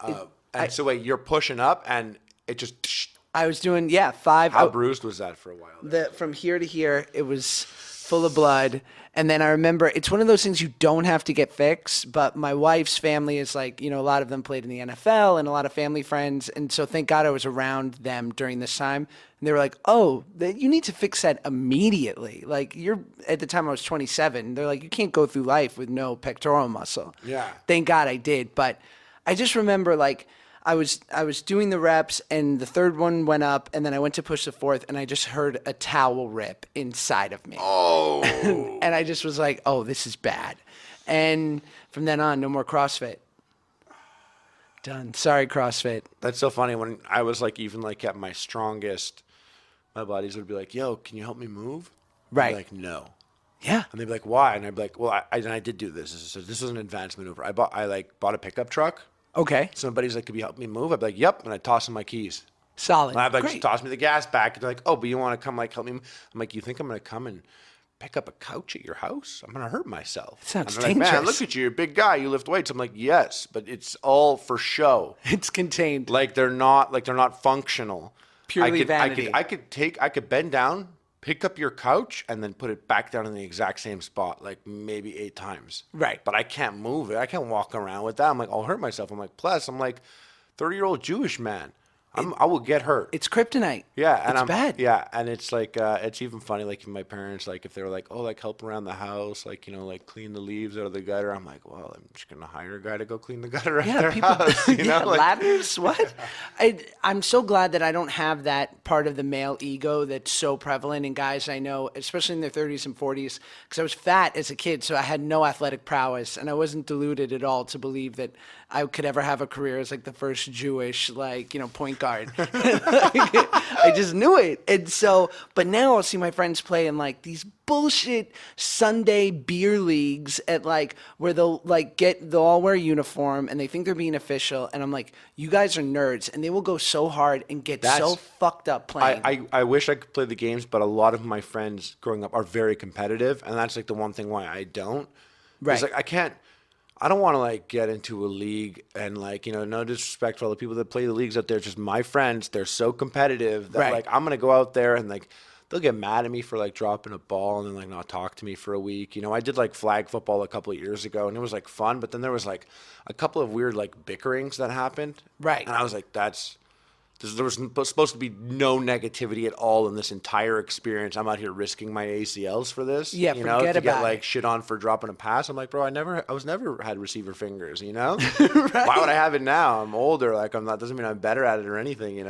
So wait, you're pushing up and it just... I was doing, 5. How bruised was that for a while? From here to here, it was full of blood. And then I remember, it's one of those things you don't have to get fixed, but my wife's family is like, you know, a lot of them played in the NFL and a lot of family friends. And so thank God I was around them during this time. And they were like, oh, you need to fix that immediately. Like, at the time I was 27. They're like, you can't go through life with no pectoral muscle. Yeah. Thank God I did. But I just remember, like, I was doing the reps, and the third one went up, and then I went to push the fourth, and I just heard a towel rip inside of me. Oh. And I just was like, oh, this is bad. And from then on, no more CrossFit. Done. Sorry, CrossFit. That's so funny. When I was like, even like at my strongest, my buddies would be like, yo, can you help me move? Right. I'd be like, no. Yeah. And they'd be like, why? And I'd be like, well, and I did do this. This was an advanced maneuver. I bought a pickup truck. Okay. Somebody's like, could you help me move? I'd be like, yep. And I'd toss them my keys. Solid. And I'd be like, Great. just toss me the gas back. And they're like, oh, but you want to come like help me? I'm like, you think I'm going to come and pick up a couch at your house? I'm going to hurt myself. Sounds and they're like, man, dangerous. look at you. You're a big guy. You lift weights. I'm like, yes, but it's all for show. It's contained. Like they're not functional. Purely vanity. I could bend down, pick up your couch, and then put it back down in the exact same spot, like maybe 8 times. Right. But I can't move it. I can't walk around with that. I'm like, I'll hurt myself. I'm like, plus, I'm like 30-year-old Jewish man. I will get hurt. It's kryptonite. Yeah, and it's bad. Yeah, and it's like it's even funny. Like if my parents, like if they were like, oh, like help around the house, like like clean the leaves out of the gutter. I'm like, well, I'm just gonna hire a guy to go clean the gutter at their house. You know, like, ladders. What? I'm so glad that I don't have that part of the male ego that's so prevalent in guys I know, especially in their 30s and 40s. Because I was fat as a kid, so I had no athletic prowess, and I wasn't deluded at all to believe that I could ever have a career as like the first Jewish point guard. I just knew it. And so, but now I'll see my friends play in like these bullshit Sunday beer leagues at like where they'll all wear a uniform and they think they're being official. And I'm like, you guys are nerds. And they will go so hard and get so fucked up playing. I wish I could play the games, but a lot of my friends growing up are very competitive. And that's like the one thing why I don't. Right. It's like I don't want to like get into a league and like, no disrespect for all the people that play the leagues out there. Just my friends, they're so competitive that like I'm going to go out there and like they'll get mad at me for like dropping a ball and then like not talk to me for a week. I did like flag football a couple of years ago and it was like fun, but then there was like a couple of weird like bickerings that happened. Right. And I was like, there was supposed to be no negativity at all in this entire experience. I'm out here risking my ACLs for this. Yeah, forget to about get like it. shit on for dropping a pass. I'm like, bro, I was never had receiver fingers. Right. Why would I have it now? I'm older. Like doesn't mean I'm better at it or anything.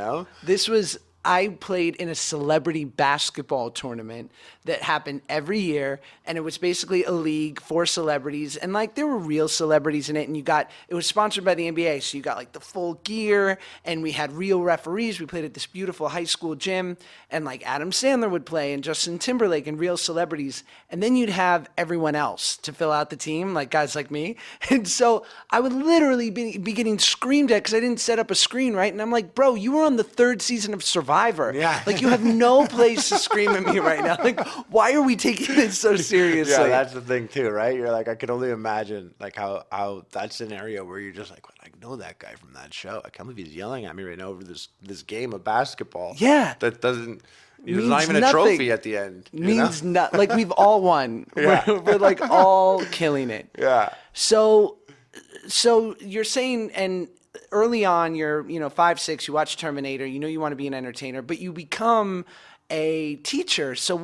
I played in a celebrity basketball tournament that happened every year, and it was basically a league for celebrities, and like there were real celebrities in it, and it was sponsored by the NBA, so you got like the full gear, and we had real referees. We played at this beautiful high school gym, and like Adam Sandler would play, and Justin Timberlake, and real celebrities, and then you'd have everyone else to fill out the team, like guys like me, and so I would literally be getting screamed at because I didn't set up a screen right, and I'm like, bro, you were on the 3rd season of Survivor. Yeah. Like you have no place to scream at me right now. Like, why are we taking this so seriously? Yeah, that's the thing too, right? You're like, I can only imagine like how that scenario where you're just like, well, I know that guy from that show. I can't believe he's yelling at me right now over this game of basketball. Yeah. That doesn't. There's Means not even nothing. a trophy at the end. Means not like we've all won. Yeah. We're like all killing it. Yeah. So you're saying, and early on, you're 5, 6, you watch Terminator, you want to be an entertainer, but you become a teacher. So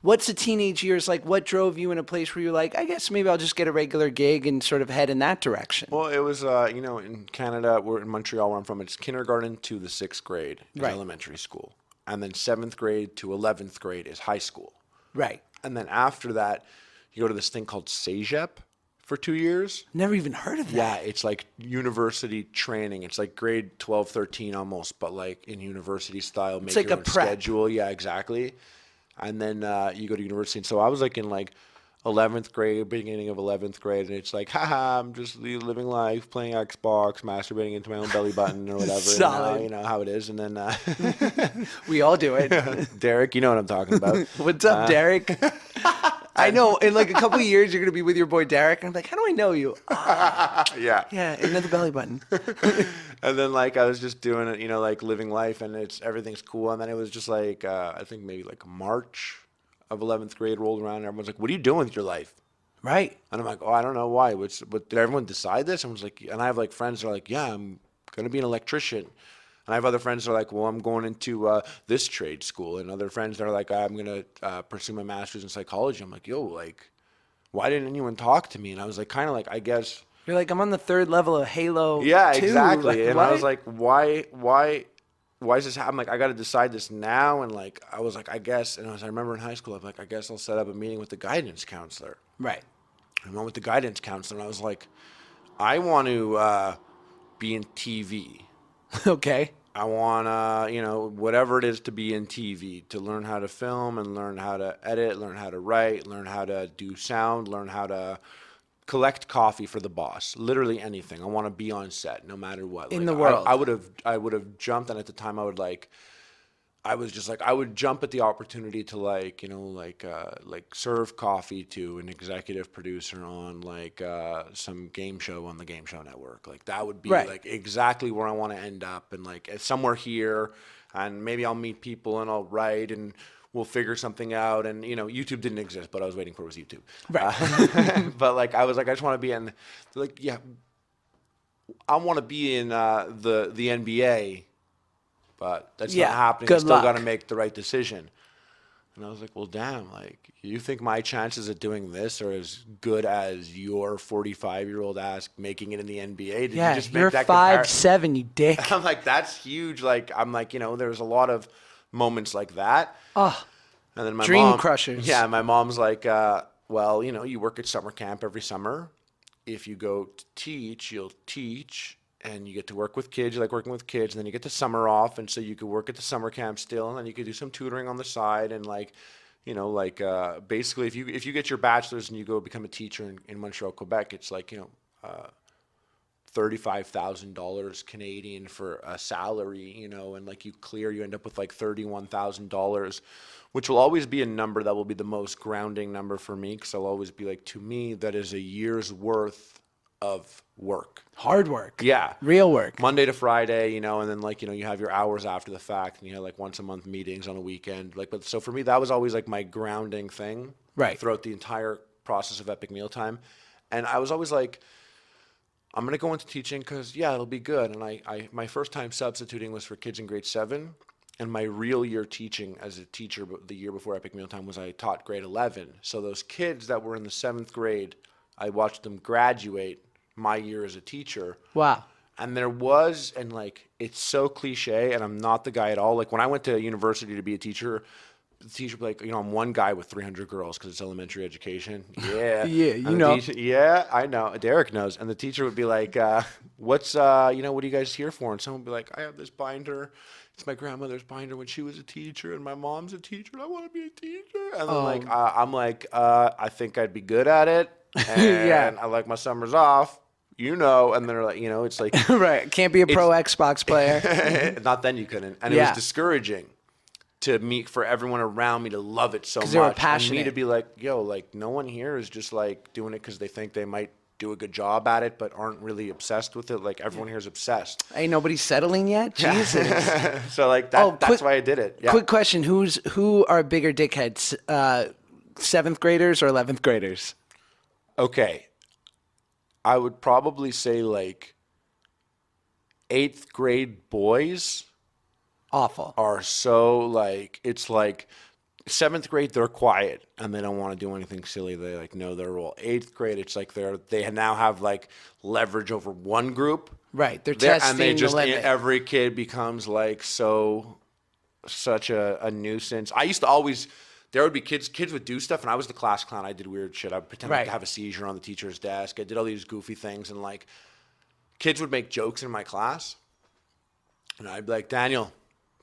what's the teenage years like? What drove you in a place where you're like, I guess maybe I'll just get a regular gig and sort of head in that direction? Well, it was in Canada, we're in Montreal where I'm from. It's kindergarten to the 6th grade is elementary school, and then 7th grade to 11th grade is high school. Right. And then after that, you go to this thing called CEGEP for 2 years. Never even heard of that. Yeah, it's like university training. It's like grade 12, 13 almost, but like in university style. Make like your a own prep. schedule. Yeah, exactly. And then you go to university. And so I was like in like 11th grade, beginning of 11th grade, and it's like, haha, I'm just living life, playing Xbox, masturbating into my own belly button or whatever. Solid. You know how it is. And then We all do it. Derek, you know what I'm talking about. What's up, Derek? I know. In like a couple of years, you're going to be with your boy Derek. And I'm like, how do I know you? Yeah. Yeah, another belly button. And then like I was just doing it, like living life, and everything's cool. And then it was just like I think maybe like March of 11th grade rolled around, and everyone's like, "What are you doing with your life?" Right. And I'm like, "Oh, I don't know why. But did everyone decide this?" And I was like, and I have like friends that are like, "Yeah, I'm gonna be an electrician." And I have other friends that are like, well, I'm going into this trade school. And other friends that are like, I'm going to pursue my master's in psychology. I'm like, yo, like, why didn't anyone talk to me? And I was like, kind of like, I guess. You're like, I'm on the 3rd level of Halo 2. Yeah, exactly. Like, and what? I was like, why is this happening? I'm like, I got to decide this now. And like, I was like, I guess. And I remember in high school, I'm like, I guess I'll set up a meeting with the guidance counselor. Right. I went with the guidance counselor, and I was like, I want to be in TV. Okay. I want to, whatever it is to be in TV, to learn how to film and learn how to edit, learn how to write, learn how to do sound, learn how to collect coffee for the boss. Literally anything. I want to be on set no matter what. In the world. I would have jumped, and at the time I would jump at the opportunity to serve coffee to an executive producer on some game show on the Game Show Network. Like that would be like exactly where I want to end up, and like somewhere here, and maybe I'll meet people and I'll write and we'll figure something out. And YouTube didn't exist, but I was waiting for it was YouTube. Right. But like I was like, I just want to be in. Like I want to be in the NBA. But that's not happening. I still got to make the right decision. And I was like, well, damn, like, you think my chances of doing this are as good as your 45-year-old ass making it in the NBA? Did you just make you're that 5'7", you dick. I'm like, that's huge. Like, I'm like, there's a lot of moments like that. Oh, and then my dream mom, crushers. Yeah, my mom's like, well, you work at summer camp every summer. If you go to teach, you'll teach. And you get to work with kids. You like working with kids, and then you get the summer off, and so you could work at the summer camp still, and then you could do some tutoring on the side, and basically, if you get your bachelor's and you go become a teacher in Montreal, Quebec, it's like $35,000 Canadian for a salary, and like you end up with like $31,000, which will always be a number that will be the most grounding number for me, because I'll always be like, to me, that is a year's worth of work. Hard work. Yeah. Real work. Monday to Friday, and then you have your hours after the fact, and you have like once a month meetings on a weekend. But so for me, that was always like my grounding thing. Right. Throughout the entire process of Epic Mealtime. And I was always like, I'm going to go into teaching because, it'll be good. And I my first time substituting was for kids in grade 7. And my real year teaching as a teacher the year before Epic Mealtime was I taught grade 11. So those kids that were in the 7th grade, I watched them graduate my year as a teacher. Wow. And there was, and like, it's so cliche, and I'm not the guy at all. Like, when I went to university to be a teacher, the teacher would be like, I'm one guy with 300 girls because it's elementary education. Yeah. Yeah, I know. Derek knows. And the teacher would be like, what are you guys here for? And someone would be like, I have this binder. It's my grandmother's binder when she was a teacher, and my mom's a teacher, and I want to be a teacher. And then I'm like, I think I'd be good at it. And I like my summers off. And they're like, it's like right. Can't be a pro Xbox player. Not then you couldn't, and it was discouraging to me for everyone around me to love it so much. They were passionate. And me to be like, like no one here is just like doing it because they think they might do a good job at it, but aren't really obsessed with it. Like everyone here is obsessed. Ain't nobody settling yet. Jesus. So like that's why I did it. Yeah. Quick question: who are bigger dickheads, 7th graders or 11th graders? Okay. I would probably say like 8th grade boys Awful. Are so like, it's like 7th grade, they're quiet and they don't want to do anything silly. They like know their role. 8th grade, it's like they now have like leverage over one group. Right. They're testing and they just, the limit. Every kid becomes like such a nuisance. I used to always, there would be kids would do stuff, and I was the class clown. I did weird shit. I would pretend to have a seizure on the teacher's desk. I did all these goofy things, and like kids would make jokes in my class, and I'd be like, Daniel,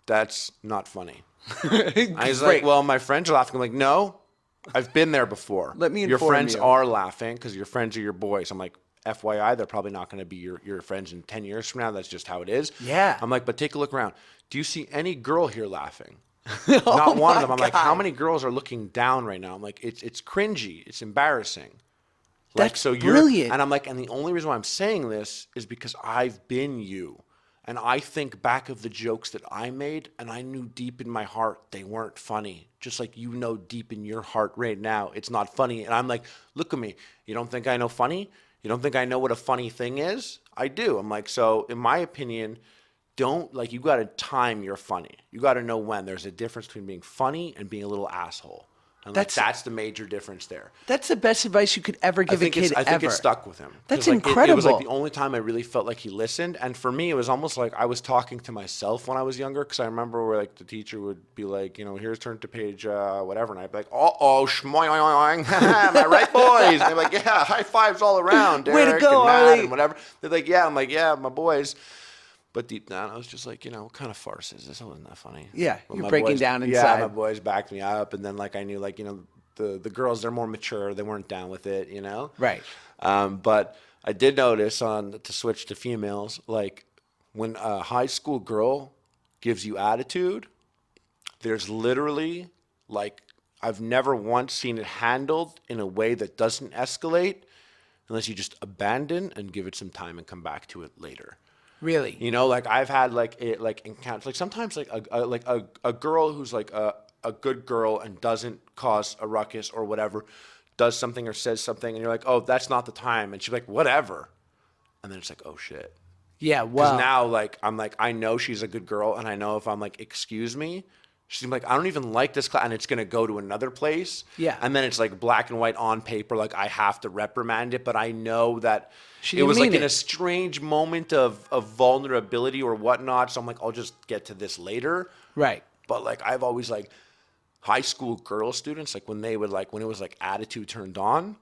that's not funny. I was like, well, my friends are laughing. I'm like, no, I've been there before. Let me Your inform friends you. are laughing because your friends are your boys. I'm like, FYI, they're probably not going to be your friends in 10 years from now. That's just how it is. Yeah. I'm like, but take a look around. Do you see any girl here laughing? Not one of them. I'm like, how many girls are looking down right now? I'm like, it's cringy. It's embarrassing. That's brilliant. And I'm like, and the only reason why I'm saying this is because I've been you. And I think back of the jokes that I made, and I knew deep in my heart they weren't funny. Just like you know deep in your heart right now it's not funny. And I'm like, look at me. You don't think I know funny? You don't think I know what a funny thing is? I do. I'm like, so in my opinion, you got to time your funny. You got to know when. There's a difference between being funny and being a little asshole. And that's the major difference there. That's the best advice you could ever give a kid ever. I think it stuck with him. That's incredible. It was like the only time I really felt like he listened. And for me, it was almost like I was talking to myself when I was younger, because I remember where like the teacher would be like, here's turn to page whatever. And I'd be like, schmoing. Am I right, boys? And they're like, yeah, high fives all around, Derek. Way to go, and Matt Harley. and whatever. They're like, yeah. I'm like, yeah, my boys. But deep down, I was just like, what kind of farce is this? It wasn't that funny. Yeah, But you're my breaking boys- down inside. Yeah, my boys backed me up, and then like I knew like the girls, they're more mature. They weren't down with it, Right. But I did notice to switch to females, like when a high school girl gives you attitude, there's literally like I've never once seen it handled in a way that doesn't escalate unless you just abandon and give it some time and come back to it later. Really? Like I've had encounters, like sometimes like a girl who's like a good girl and doesn't cause a ruckus or whatever, does something or says something, and you're like, oh, that's not the time, and she's like, whatever, and then it's like, oh shit. Yeah. Well. Because now like I'm like I know she's a good girl, and I know if I'm like excuse me, she's like I don't even like this class, and it's gonna go to another place. Yeah. And then it's like black and white on paper, like I have to reprimand it, but I know that. She It was didn't like mean in a it. strange moment of vulnerability or whatnot. So I'm like, I'll just get to this later. Right. But like, I've always like high school girl students, like when they would like, when it was like attitude turned on,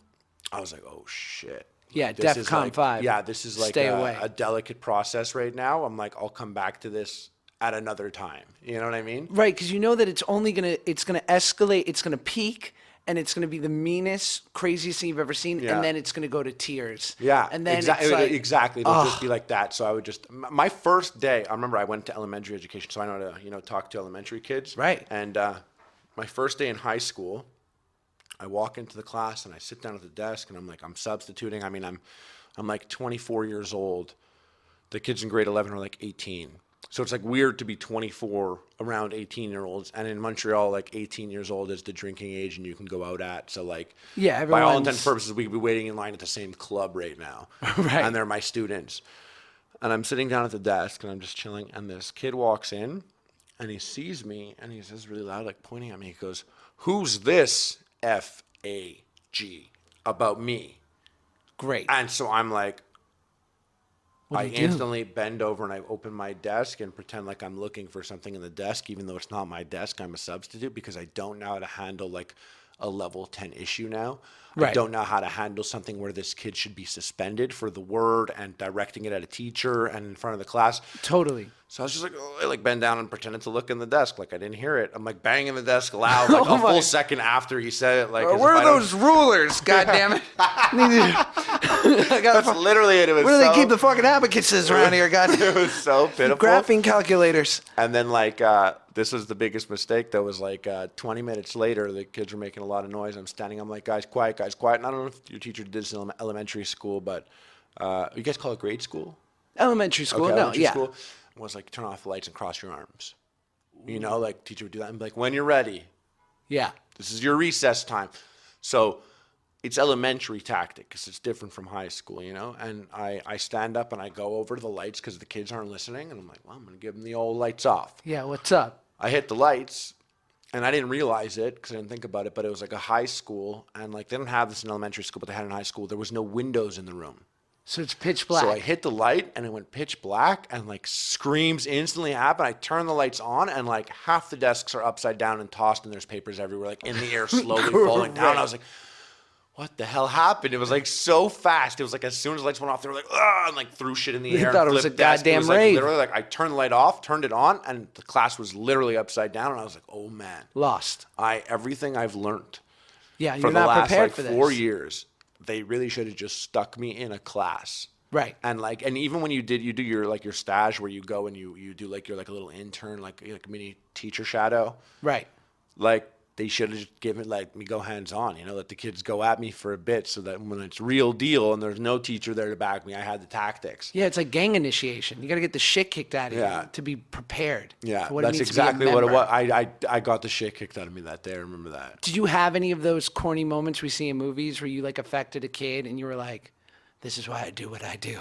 I was like, oh shit. Yeah, Like, this is DEFCON like, 5. Yeah, this is like Stay away. a delicate process right now. I'm like, I'll come back to this at another time. You know what I mean? Right, because you know that it's gonna escalate, it's gonna peak, and it's gonna be the meanest, craziest thing you've ever seen, Yeah. and then it's gonna go to tears. Yeah, and then exactly. it's like, Exactly. It'll just be like that. So I would just my first day. I remember I went to elementary education, so I know how to talk to elementary kids. Right. And my first day in high school, I walk into the class and I sit down at the desk and I'm substituting. I mean I'm like 24 years old. The kids in grade 11 are like 18. So it's like weird to be 24 around 18-year-olds, and in Montreal, like 18 years old is the drinking age, and you can go out at. So like, Yeah, by all everyone's- intents and purposes, we could be waiting in line at the same club right now, Right. And they're my students, and I'm sitting down at the desk and I'm just chilling, and this kid walks in, and he sees me, and he says really loud, like pointing at me, he goes, "Who's this FAG about me?" great. And so I'm like, I do you do? instantly bend over and I open my desk and pretend like I'm looking for something in the desk, even though it's not my desk. I'm a substitute because I don't know how to handle like a level 10 issue now. I Right. don't know how to handle something where this kid should be suspended for the word and directing it at a teacher and in front of the class. Totally. So I was just like, I like bend down and pretended to look in the desk like I didn't hear it. I'm like banging the desk loud, like Oh a my- full second after he said it. Like, as if Where I are don't- those rulers? God damn it! I gotta That's literally it. It was Where do so, they keep the fucking abacuses around here? God, It was so pitiful. graphing calculators. And then like this was the biggest mistake. That was like 20 minutes later, the kids were making a lot of noise. I'm standing. I'm like, guys, quiet. And I don't know if your teacher did this in elementary school, but you guys call it grade school? Elementary school, Okay, no, elementary yeah. school was like turn off the lights and cross your arms. Like teacher would do that. And be like, when you're ready, Yeah. this is your recess time. So it's elementary tactic because it's different from high school, And I stand up and I go over to the lights because the kids aren't listening. And I'm like, well, I'm going to give them the old lights off. Yeah, what's up? I hit the lights, and I didn't realize it because I didn't think about it, but it was like a high school, and like they don't have this in elementary school, but they had it in high school. There was no windows in the room. So it's pitch black. So I hit the light, and it went pitch black, and like screams instantly happen. I turn the lights on, and like half the desks are upside down and tossed, and there's papers everywhere, like in the air, slowly falling down. I was like, what the hell happened? It was like so fast. It was like as soon as the lights went off, they were like, ah, and like threw shit in the They air. thought and it was flipped a desks. goddamn It was like rave. literally like I turned the light off, turned it on, and the class was literally upside down. And I was like, oh man, Lost. everything I've learned Yeah, for you're the not last prepared like for this. 4 years, they really should have just stuck me in a class. Right. And like, and even when you do your stage where you go and you do like you're like a little intern, like a mini teacher shadow. Right. Like they should have just given like me go hands on, let the kids go at me for a bit so that when it's real deal and there's no teacher there to back me, I had the tactics. Yeah, it's like gang initiation. You got to get the shit kicked out of Yeah. you to be prepared. Yeah, for what it that's means to be a exactly what it member. was. I got the shit kicked out of me that day. I remember that. Did you have any of those corny moments we see in movies where you like affected a kid and you were like, this is why I do what I do?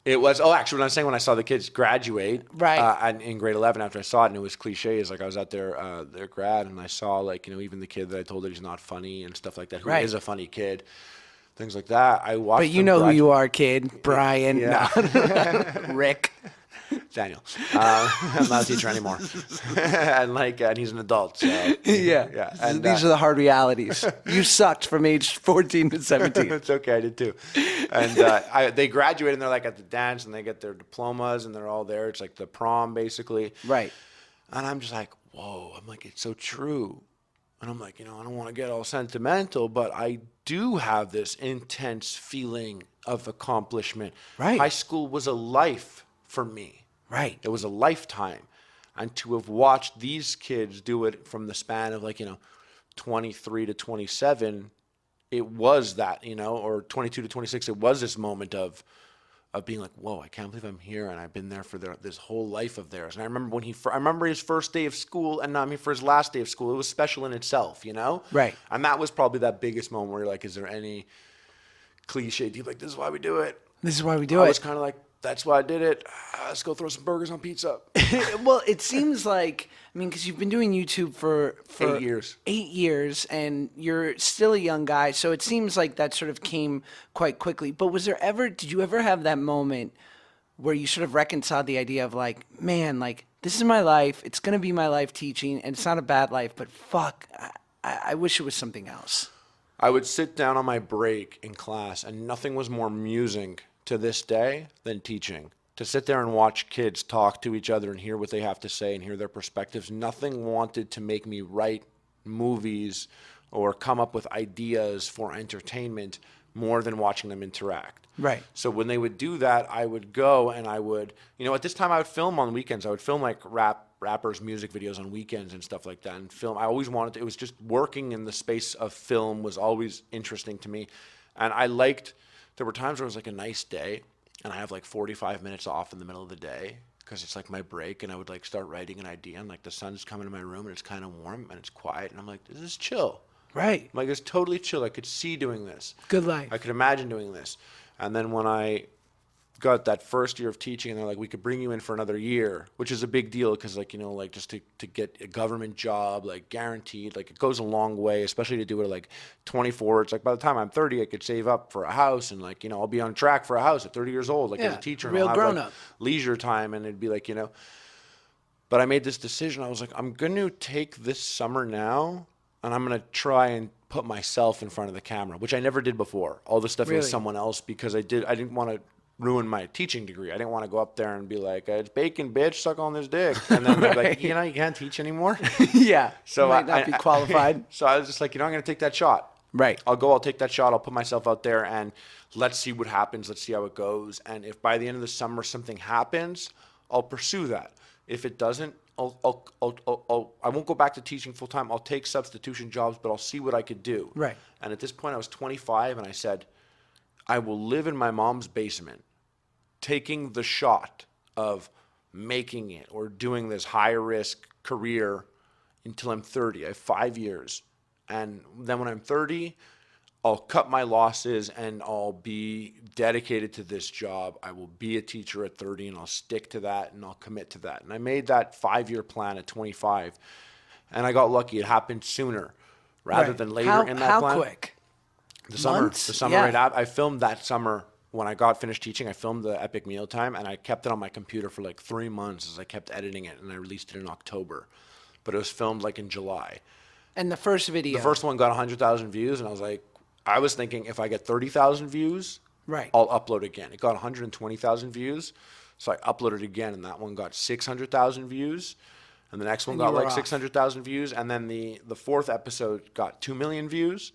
It was, actually, when I saw the kids graduate, Right. and in grade 11 after I saw it, and it was cliche, is like I was at their grad, and I saw like, even the kid that I told that he's not funny and stuff like that, who is Right. a funny kid, things like that. I watched But you them know who graduate. you are, kid. Brian. Yeah. No. Rick. Daniel. I'm not a teacher anymore. and he's an adult. So, Yeah. And, these are the hard realities. You sucked from age 14 to 17. It's okay, I did too. And they graduate and they're like at the dance and they get their diplomas and they're all there. It's like the prom basically. Right. And I'm just like, whoa. I'm like, it's so true. And I'm like, I don't want to get all sentimental, but I do have this intense feeling of accomplishment. Right. High school was a life for me. Right. It was a lifetime. And to have watched these kids do it from the span of 23 to 27, it was that, or 22 to 26, it was this moment of being like, whoa, I can't believe I'm here and I've been there for this whole life of theirs. And I remember I remember his first day of school and for his last day of school. It was special in itself, Right. And that was probably that biggest moment where you're like, is there any cliche deep like, this is why we do it? This is why we do I it. was kind of like, that's why I did it. Let's go throw some burgers on pizza. Well, it seems like, because you've been doing YouTube for 8 years. 8 years, and you're still a young guy, so it seems like that sort of came quite quickly. But did you ever have that moment where you sort of reconciled the idea of like, man, like, this is my life, it's going to be my life teaching, and it's not a bad life, but fuck, I wish it was something else. I would sit down on my break in class, and nothing was more amusing to this day than teaching. To sit there and watch kids talk to each other and hear what they have to say and hear their perspectives. Nothing wanted to make me write movies or come up with ideas for entertainment more than watching them interact. Right. So when they would do that, I would go and I would, at this time I would film on weekends. I would film like rappers' music videos on weekends and stuff like that. And film, I always wanted to, it was just working in the space of film was always interesting to me. And there were times where it was like a nice day and I have like 45 minutes off in the middle of the day because it's like my break, and I would like start writing an idea and like the sun's coming to my room and it's kind of warm and it's quiet and I'm like, this is chill. Right. Like, it's totally chill. I could see doing this. Good life. I could imagine doing this. And then when I got that first year of teaching, and they're like, we could bring you in for another year, which is a big deal because, just to get a government job, like, guaranteed, like, it goes a long way, especially to do it at, like, 24. It's like, by the time I'm 30, I could save up for a house and, like, I'll be on track for a house at 30 years old, like, as a teacher. Real and I'll grown have, up. Leisure time, and it'd be like, But I made this decision. I was like, I'm going to take this summer now, and I'm going to try and put myself in front of the camera, which I never did before. All the stuff was someone else because I didn't want to ruin my teaching degree. I didn't want to go up there and be like, it's bacon, bitch, suck on this dick. And then they're like, you can't teach anymore. Yeah. So you might not be qualified. So I was just like, I'm going to take that shot. Right. I'll take that shot. I'll put myself out there and let's see what happens. Let's see how it goes. And if by the end of the summer something happens, I'll pursue that. If it doesn't, I won't go back to teaching full time. I'll take substitution jobs, but I'll see what I could do. Right. And at this point, I was 25, and I said, I will live in my mom's basement, taking the shot of making it or doing this high risk career until I'm 30. I have 5 years, and then when I'm 30, I'll cut my losses and I'll be dedicated to this job. I will be a teacher at 30 and I'll stick to that and I'll commit to that. And I made that 5-year plan at 25, and I got lucky. It happened sooner rather than later in that plan. How quick? The summer Months? right out. I filmed that summer when I got finished teaching. I filmed the Epic Mealtime and I kept it on my computer for like 3 months as I kept editing it, and I released it in October. But it was filmed like in July. And the first video? The first one got 100,000 views, and I was thinking if I get 30,000 views, right, I'll upload again. It got 120,000 views, so I uploaded again, and that one got 600,000 views, and the next one got like 600,000 views, and then the fourth episode got 2 million views.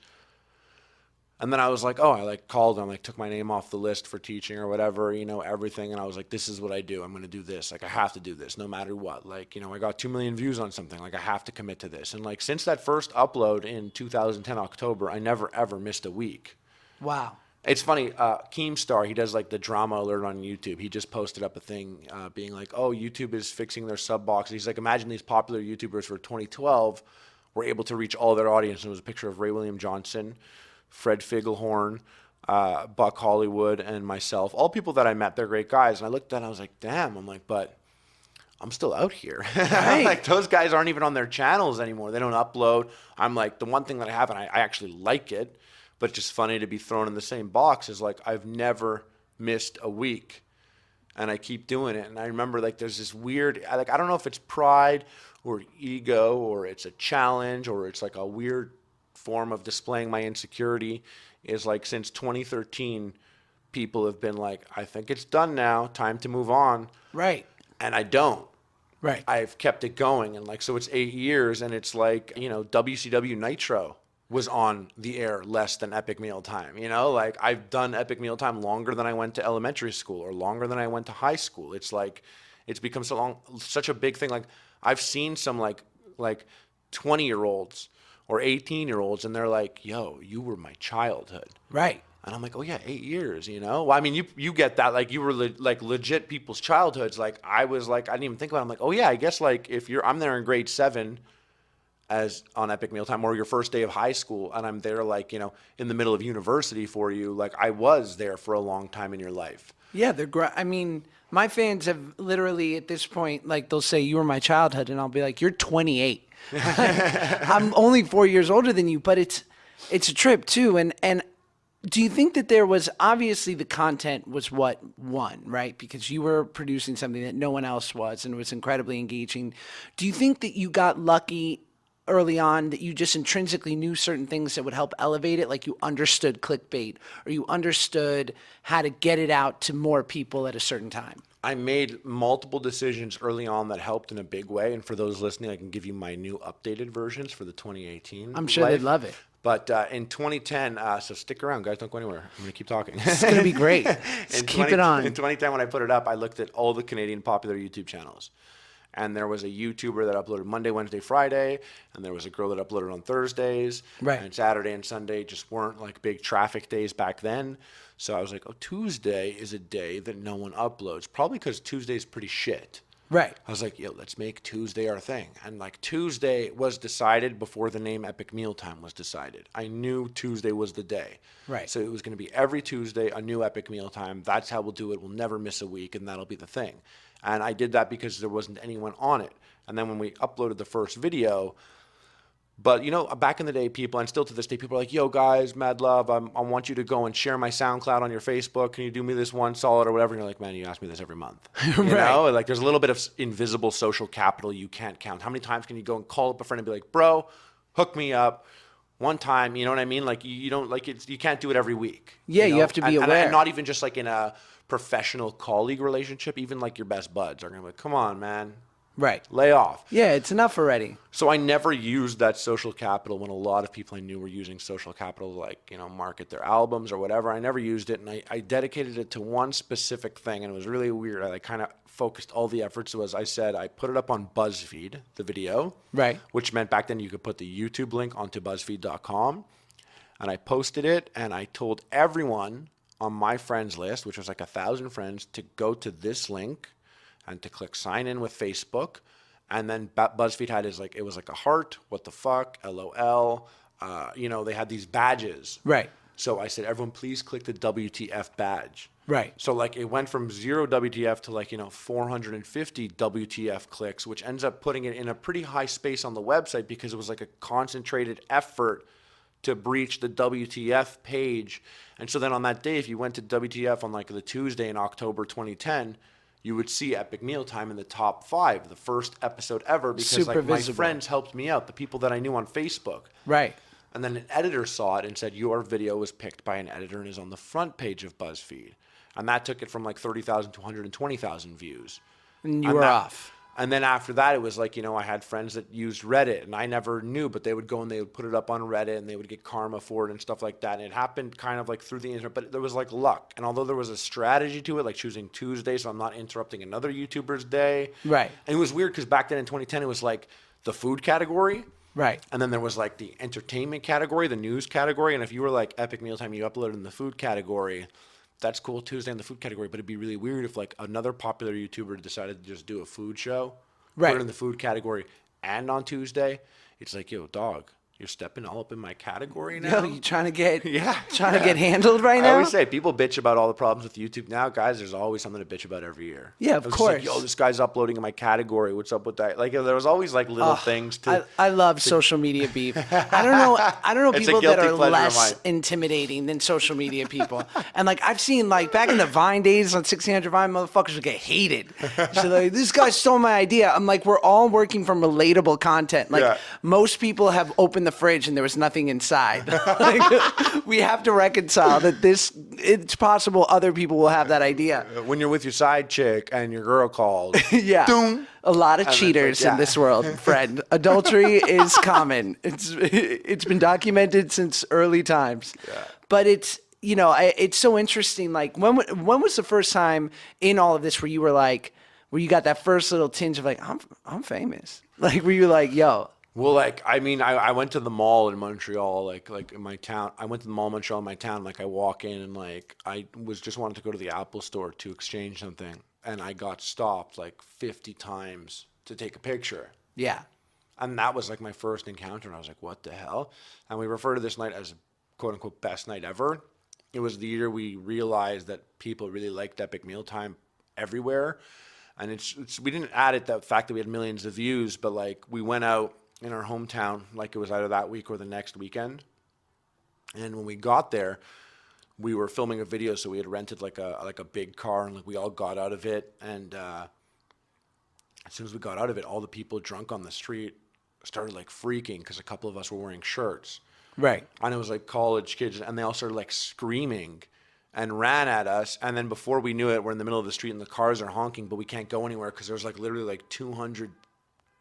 And then I was like, I called and took my name off the list for teaching or whatever, everything. And I was like, this is what I do. I'm going to do this. I have to do this no matter what. I got 2 million views on something. I have to commit to this. And since that first upload in 2010 October, I never ever missed a week. Wow. It's funny. Keemstar, he does the drama alert on YouTube. He just posted up a thing being like, YouTube is fixing their sub box. He's like, imagine these popular YouTubers for 2012 were able to reach all their audience. And it was a picture of Ray William Johnson, Fred Figglehorn, Buck Hollywood, and myself. All people that I met, they're great guys. And I looked at it and I was like, damn. I'm like, but I'm still out here. Right. Those guys aren't even on their channels anymore. They don't upload. I'm like, the one thing that I have, and I actually like it, but it's just funny to be thrown in the same box, is I've never missed a week. and I keep doing it. And I remember like there's this weird, I don't know if it's pride or ego or it's a challenge or it's like a weird form of displaying my insecurity, is like since 2013, people have been like, I think it's done now, time to move on. Right. And I don't. Right. I've kept it going. And like, so it's 8 years, and it's like, WCW Nitro was on the air less than Epic Mealtime. Like I've done Epic Mealtime longer than I went to elementary school or longer than I went to high school. It's like, it's become such a big thing. Like I've seen some like 20-year-olds or 18-year-olds, and they're like, yo, you were my childhood. Right. And I'm like, oh yeah, 8 years, Well, I mean, you get that, like you were like legit people's childhoods. Like I was like, I didn't even think about it. I'm like, oh yeah, I guess like if I'm there in grade 7 as on Epic Mealtime, or your first day of high school, and I'm there like, in the middle of university for you, like I was there for a long time in your life. Yeah, I mean, my fans have literally at this point, like they'll say, you were my childhood, and I'll be like, you're 28. I'm only 4 years older than you, but it's a trip too. And do you think that there was, obviously the content was what won, right? Because you were producing something that no one else was, and it was incredibly engaging. Do you think that you got lucky early on, that you just intrinsically knew certain things that would help elevate it? Like you understood clickbait, or you understood how to get it out to more people at a certain time? I made multiple decisions early on that helped in a big way. And for those listening, I can give you my new updated versions for the 2018. I'm sure they'd love it. But in 2010, so stick around, guys. Don't go anywhere. I'm going to keep talking. It's going to be great. Just keep it on. In 2010, when I put it up, I looked at all the Canadian popular YouTube channels. And there was a YouTuber that uploaded Monday, Wednesday, Friday. And there was a girl that uploaded on Thursdays. Right. And Saturday and Sunday just weren't like big traffic days back then. So I was like, oh, Tuesday is a day that no one uploads. Probably because Tuesday is pretty shit. Right. I was like, yo, let's make Tuesday our thing. And like Tuesday was decided before the name Epic Mealtime was decided. I knew Tuesday was the day. Right. So it was going to be every Tuesday, a new Epic Mealtime. That's how we'll do it. We'll never miss a week, and that'll be the thing. And I did that because there wasn't anyone on it. And then when we uploaded the first video, but back in the day, people, and still to this day, people are like, yo, guys, mad love, I want you to go and share my SoundCloud on your Facebook. Can you do me this one solid or whatever? And you're like, man, you ask me this every month. You know? Like there's a little bit of invisible social capital you can't count. How many times can you go and call up a friend and be like, bro, hook me up one time? You know what I mean? Like you don't like it. You can't do it every week. Yeah, you have to be aware. And not even just like in a professional colleague relationship, even like your best buds are going to be like, come on, man. Right. Lay off. Yeah, it's enough already. So I never used that social capital when a lot of people I knew were using social capital to like, market their albums or whatever. I never used it, and I dedicated it to one specific thing, and it was really weird. I kind of focused all the efforts. I said I put it up on BuzzFeed, the video. Right. Which meant back then you could put the YouTube link onto BuzzFeed.com. And I posted it, and I told everyone on my friends list, which was like 1,000 friends, to go to this link and to click sign in with Facebook. And then BuzzFeed had it was like a heart, what the fuck, LOL. They had these badges. Right. So I said, everyone, please click the WTF badge. Right. So like it went from 0 WTF to like, 450 WTF clicks, which ends up putting it in a pretty high space on the website because it was like a concentrated effort to breach the WTF page. And so then on that day, if you went to WTF on like the Tuesday in October 2010, you would see Epic Mealtime in the top 5, the first episode ever, because Super like visible. my friends helped me out, the people that I knew on Facebook. Right. And then an editor saw it and said, your video was picked by an editor and is on the front page of BuzzFeed. And that took it from like 30,000 to 120,000 views. And you were off. And then after that, it was like, I had friends that used Reddit, and I never knew, but they would go and they would put it up on Reddit, and they would get karma for it and stuff like that. And it happened kind of like through the internet, but there was like luck. And although there was a strategy to it, like choosing Tuesday, so I'm not interrupting another YouTuber's day. Right. And it was weird because back then in 2010, it was like the food category. Right. And then there was like the entertainment category, the news category. And if you were like Epic Mealtime, you uploaded in the food category. That's cool, Tuesday in the food category. But it'd be really weird if like another popular YouTuber decided to just do a food show. Right. Put it in the food category and on Tuesday. It's like, yo, dog, You're stepping all up in my category now. Yo, you trying to get to get handled right I now? always say people bitch about all the problems with YouTube now. Guys, there's always something to bitch about every year. Yeah, of It's just course. like, yo, this guy's uploading in my category. What's up with that? Like there was always like little things to. I love social media beef. I don't know It's a people that guilty are pleasure of less mine. intimidating than social media people. And like I've seen like back in the Vine days on 1600 Vine, motherfuckers would get hated. So like this guy stole my idea. I'm like, we're all working from relatable content. Like most people have opened the fridge and there was nothing inside. Like, we have to reconcile that it's possible other people will have that idea. When you're with your side chick and your girl calls. Yeah. Doom. A lot of And cheaters it's like, in this world, friend. Adultery is common. It's been documented since early times. Yeah. But it's, you know, it's so interesting. Like when was the first time in all of this where you were like, where you got that first little tinge of like, I'm famous? Like, were you like, yo? Well, like, I mean, I went to the mall in Montreal, like in my town. I went to the mall in Montreal in my town. Like, I walk in and, like, I was just wanted to go to the Apple store to exchange something. And I got stopped, like, 50 times to take a picture. Yeah. And that was, like, my first encounter. And I was like, what the hell? And we refer to this night as, quote-unquote, best night ever. It was the year we realized that people really liked Epic Mealtime everywhere. And we didn't add it, the fact that we had millions of views, but, like, we went out in our hometown, like it was either that week or the next weekend. And when we got there, we were filming a video, so we had rented like a big car, and like we all got out of it. And as soon as we got out of it, all the people drunk on the street started like freaking because a couple of us were wearing shirts. Right. And it was like college kids, and they all started like screaming and ran at us. And then before we knew it, we're in the middle of the street and the cars are honking, but we can't go anywhere because there's like literally like 200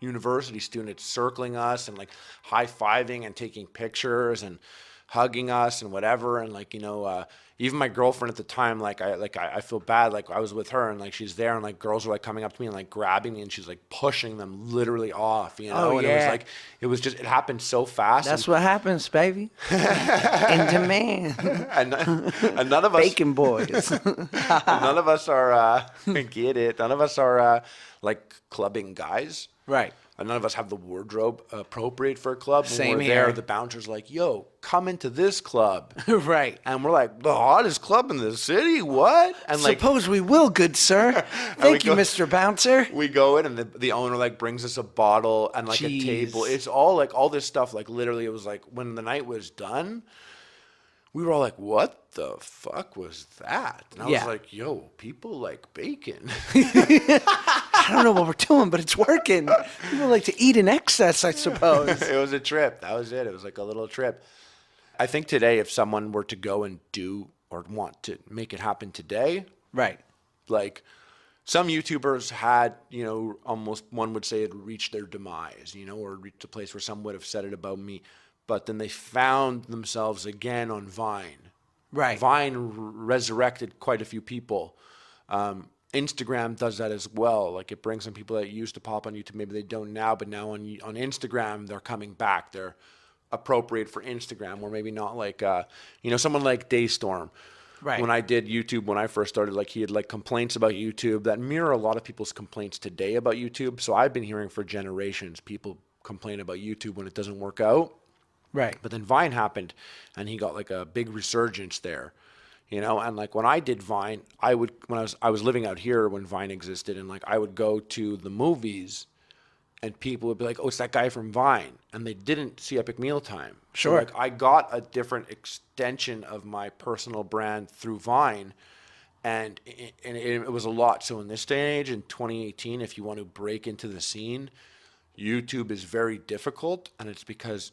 university students circling us and like high-fiving and taking pictures and hugging us and whatever. And like, you know, even my girlfriend at the time, I feel bad. Like I was with her and like she's there and like girls were like coming up to me and like grabbing me and she's like pushing them literally off, you know. Oh, and yeah. it happened so fast. That's what happens, baby. In demand. And none of us Bacon boys. none of us are get it. None of us are like clubbing guys. Right. And none of us have the wardrobe appropriate for a club. When Same we're here. there, the bouncer's like, yo, come into this club. Right. And we're like, the hottest club in the city? What? And like, Suppose we will, good sir. Thank you, go- Mr. Bouncer. we go in and the owner like brings us a bottle and like Jeez. a table. It's all like all this stuff. Like literally it was like when the night was done, we were all like, what the fuck was that? And I Yeah. was like, yo, people like bacon. I don't know what we're doing, but it's working. People like to eat in excess, I suppose. It was a trip. That was it. It was like a little trip. I think today, if someone were to go and do or want to make it happen today, Right. like some YouTubers had, you know, almost one would say had reached their demise, you know, or reached a place where some would have said it about me. But then they found themselves again on Vine. Right. Vine resurrected quite a few people. Instagram does that as well. Like it brings some people that used to pop on YouTube. Maybe they don't now, but now on Instagram, they're coming back. They're appropriate for Instagram, or maybe not like, you know, someone like Daystorm. Right. When I did YouTube, when I first started, like he had like complaints about YouTube that mirror a lot of people's complaints today about YouTube. So I've been hearing for generations, people complain about YouTube when it doesn't work out. Right. But then Vine happened and he got like a big resurgence there, you know? And like when I did Vine, I was living out here when Vine existed, and like I would go to the movies and people would be like, oh, it's that guy from Vine. And they didn't see Epic Mealtime. Sure. So like I got a different extension of my personal brand through Vine. And it was a lot. So in this day and age, in 2018, if you want to break into the scene, YouTube is very difficult. And it's because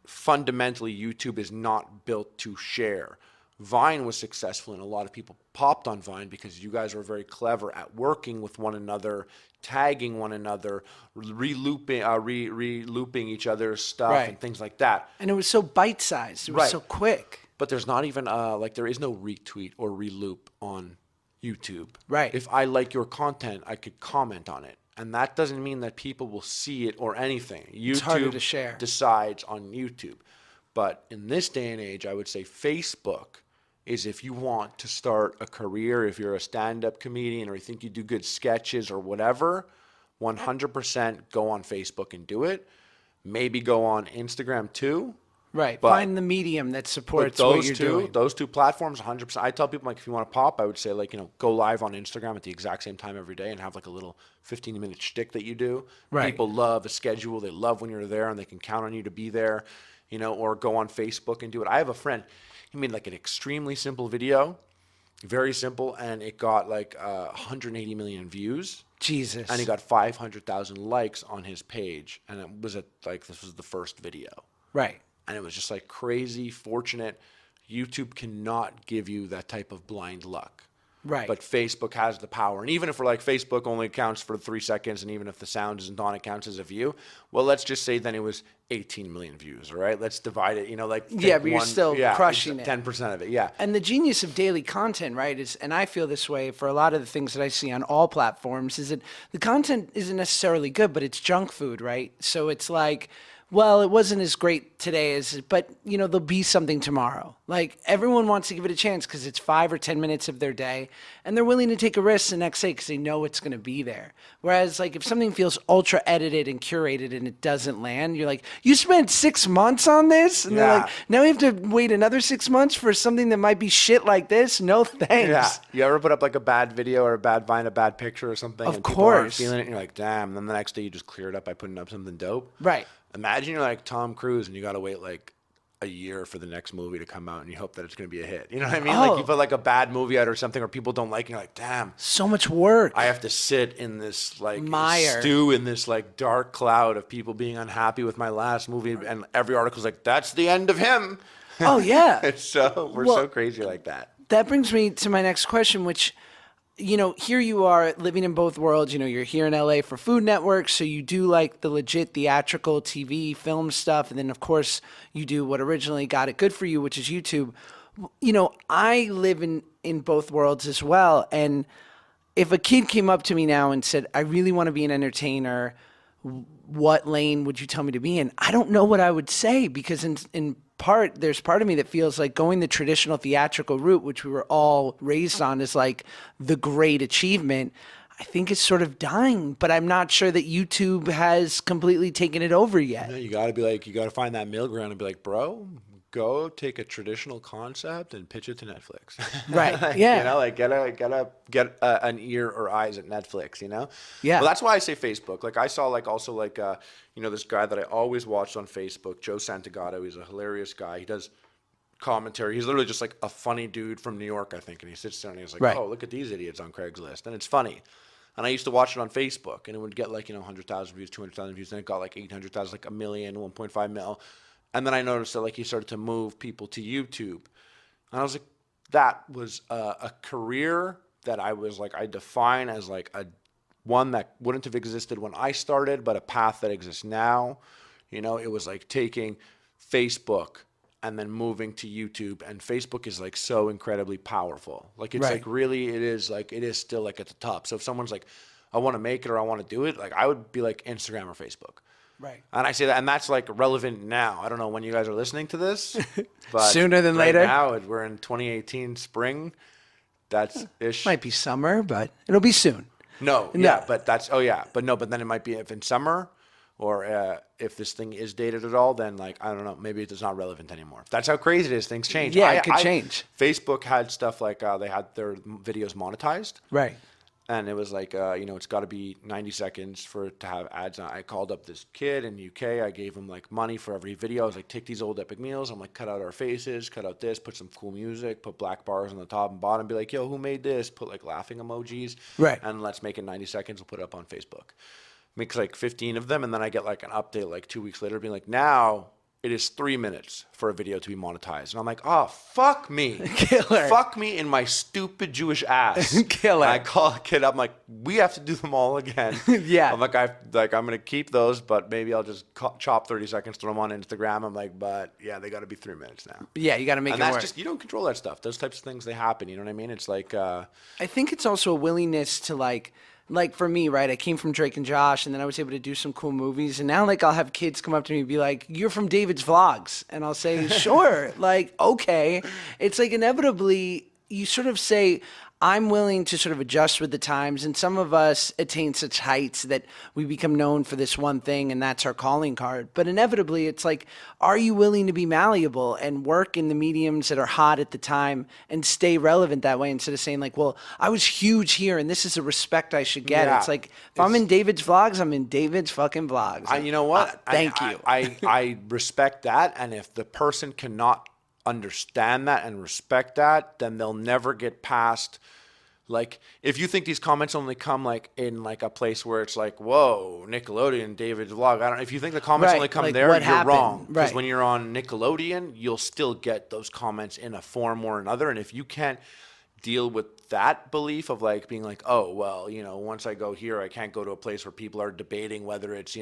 fundamentally YouTube is not built to share. Vine was successful and a lot of people popped on Vine because you guys were very clever at working with one another, tagging one another, re-looping each other's stuff Right. and things like that. And it was so bite-sized. It was Right. so quick. But there's not even like there is no retweet or re-loop on YouTube. Right. If I like your content, I could comment on it. And that doesn't mean that people will see it or anything. It's harder YouTube to share. decides on YouTube. But in this day and age, I would say Facebook is if you want to start a career, if you're a stand-up comedian or you think you do good sketches or whatever, 100% go on Facebook and do it. maybe go on Instagram too. Right. But Find the medium that supports what you're doing. Those two platforms, 100%. I tell people, like, if you want to pop, I would say, like, go live on Instagram at the exact same time every day and have, like, a little 15-minute shtick that you do. Right. People love a schedule. They love when you're there and they can count on you to be there, or go on Facebook and do it. I have a friend, he made, like, an extremely simple video, very simple, and it got, like, 180 million views. Jesus. And he got 500,000 likes on his page. And it was this was the first video. Right. And it was just like crazy fortunate. YouTube cannot give you that type of blind luck. Right. But Facebook has the power. And even if we're like, Facebook only counts for 3 seconds, and even if the sound isn't on, it counts as a view. Well, let's just say then it was 18 million views, all right? Let's divide it, but you're still crushing it. 10% of it, yeah. And the genius of daily content, right, is, and I feel this way for a lot of the things that I see on all platforms, is that the content isn't necessarily good, but it's junk food, right? So it's like, well, it wasn't as great today but there'll be something tomorrow. Like, everyone wants to give it a chance because it's 5 or 10 minutes of their day, and they're willing to take a risk the next day because they know it's going to be there. Whereas, like, if something feels ultra edited and curated and it doesn't land, you're like, you spent 6 months on this, and they're like, now we have to wait another 6 months for something that might be shit like this. No thanks. Yeah. You ever put up like a bad video or a bad picture or something? Of and course. People aren't feeling it, and you're like, damn. And then the next day you just clear it up by putting up something dope. Right. Imagine you're like Tom Cruise and you got to wait like a year for the next movie to come out and you hope that it's going to be a hit. You know what I mean? Oh. Like, you put like a bad movie out or something or people don't like it, and you're like, damn. So much work. I have to sit in this like mire. stew in this like dark cloud of people being unhappy with my last movie, and every article's like, that's the end of him. Oh, yeah. We're so crazy like that. That brings me to my next question, which, here you are living in both worlds. You're here in LA for Food Network, so you do like the legit theatrical TV, film stuff. And then, of course, you do what originally got it good for you, which is YouTube. I live in both worlds as well. And if a kid came up to me now and said, I really want to be an entertainer, what lane would you tell me to be in? I don't know what I would say, because in part, there's part of me that feels like going the traditional theatrical route, which we were all raised on, is like the great achievement. I think it's sort of dying, but I'm not sure that YouTube has completely taken it over yet. You got to find that middle ground and be like, bro, go take a traditional concept and pitch it to Netflix. Right. Yeah. Get an ear or eyes at Netflix, Yeah. Well, that's why I say Facebook. Like, I saw this guy that I always watched on Facebook, Joe Santagato. He's a hilarious guy. He does commentary. He's literally just like a funny dude from New York, I think. And he sits there and he's like, right. Oh, look at these idiots on Craigslist. And it's funny. And I used to watch it on Facebook, and it would get 100,000 views, 200,000 views. Then it got 800,000, like a million, 1.5 mil. And then I noticed that he started to move people to YouTube. And I was like, that was a career that I define as one that wouldn't have existed when I started, but a path that exists now. It was like taking Facebook and then moving to YouTube. And Facebook is so incredibly powerful. It's right. It is still at the top. So if someone's like, I want to make it or I want to do it, I would be Instagram or Facebook. Right. And I say that, and that's relevant now. I don't know when you guys are listening to this, but sooner than later. Now we're in 2018 spring. That's ish. Might be summer, but it'll be soon. No. Yeah, but but then it might be if in summer, or if this thing is dated at all, then I don't know, maybe it's not relevant anymore. That's how crazy it is. Things change. Yeah, it could change. Facebook had stuff they had their videos monetized. Right. And it was it's got to be 90 seconds for it to have ads. And I called up this kid in UK. I gave him money for every video. I was like, take these old epic meals. I'm cut out our faces, cut out this, put some cool music, put black bars on the top and bottom. Be like, yo, who made this? Put laughing emojis. Right. And let's make it 90 seconds. We'll put it up on Facebook. Makes 15 of them. And then I get an update 2 weeks later being now it is 3 minutes for a video to be monetized. And I'm like, oh, fuck me. Killer. Fuck me in my stupid Jewish ass. Killer. And I call a kid. I'm like, we have to do them all again. Yeah. I'm I'm going to keep those, but maybe I'll just chop 30 seconds, throw them on Instagram. I'm like, but yeah, they got to be 3 minutes now. Yeah, you got to make it work. You don't control that stuff. Those types of things, they happen. You know what I mean? It's I think it's also a willingness to for me, right, I came from Drake and Josh, and then I was able to do some cool movies. And now, I'll have kids come up to me and be like, you're from David's Vlogs. And I'll say, sure. Okay. It's inevitably, you sort of say, I'm willing to sort of adjust with the times, and some of us attain such heights that we become known for this one thing, and that's our calling card. But inevitably, it's like, are you willing to be malleable and work in the mediums that are hot at the time and stay relevant that way, instead of saying like, well, I was huge here and this is a respect I should get. Yeah. It's like, if I'm in David's vlogs, I'm in David's fucking vlogs. You know what? Thank you. I respect that, and if the person cannot understand that and respect that, then they'll never get past. Like, if you think these comments only come like in like a place where it's like, whoa, Nickelodeon, David's vlog. If you think the comments only come like, there, what you're happened? wrong. Because Right. when you're on Nickelodeon, you'll still get those comments in a form or another. And if you can't deal with that belief of like being like, oh, well, once I go here, I can't go to a place where people are debating whether it's,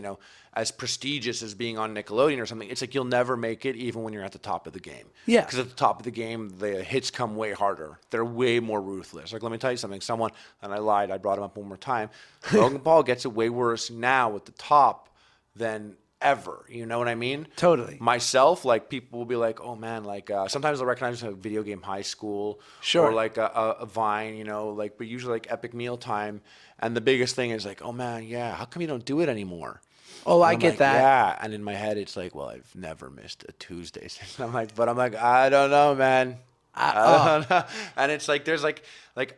as prestigious as being on Nickelodeon or something. It's like you'll never make it even when you're at the top of the game. Yeah. Because at the top of the game, the hits come way harder. They're way more ruthless. Like, let me tell you something. Someone, and I lied, I brought him up one more time. Logan Paul gets it way worse now at the top than ever. You know what I mean? Totally. Myself, like, people will be like, oh man, like, sometimes they'll recognize a video game high school. Sure. Or like a Vine, but usually like Epic Meal Time. And the biggest thing is like, oh man, yeah, how come you don't do it anymore? Oh, I I'm get like, that. Yeah. And in my head, it's like, well, I've never missed a Tuesday. I'm like, I don't know, man. I don't know. And it's like, there's like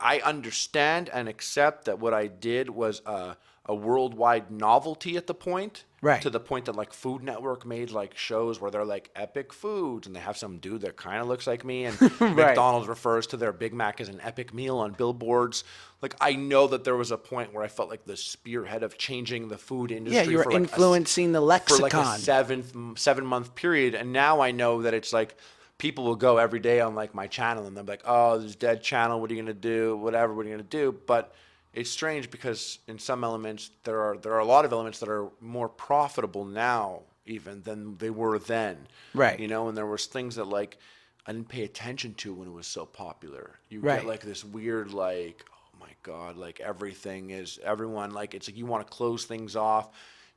I understand and accept that what I did was a worldwide novelty at the point. Right. To the point that like Food Network made like shows where they're like epic foods, and they have some dude that kind of looks like me, and McDonald's refers to their Big Mac as an epic meal on billboards. Like, I know that there was a point where I felt like the spearhead of changing the food industry. Yeah, you were for like influencing the lexicon. For like a 7-month period, and now I know that it's like people will go every day on like my channel and they're like, oh, this dead channel, what are you gonna do? Whatever, what are you gonna do? But it's strange because in some elements there are a lot of elements that are more profitable now even than they were then. Right. And there was things that like I didn't pay attention to when it was so popular. You Right. get like this weird like, oh my God, like everyone like, it's like you want to close things off.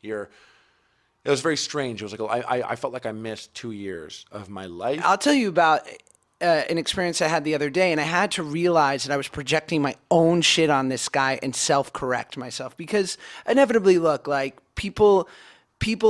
It was very strange. It was like I felt like I missed 2 years of my life. I'll tell you about an experience I had the other day, and I had to realize that I was projecting my own shit on this guy and self-correct myself, because inevitably, look, like people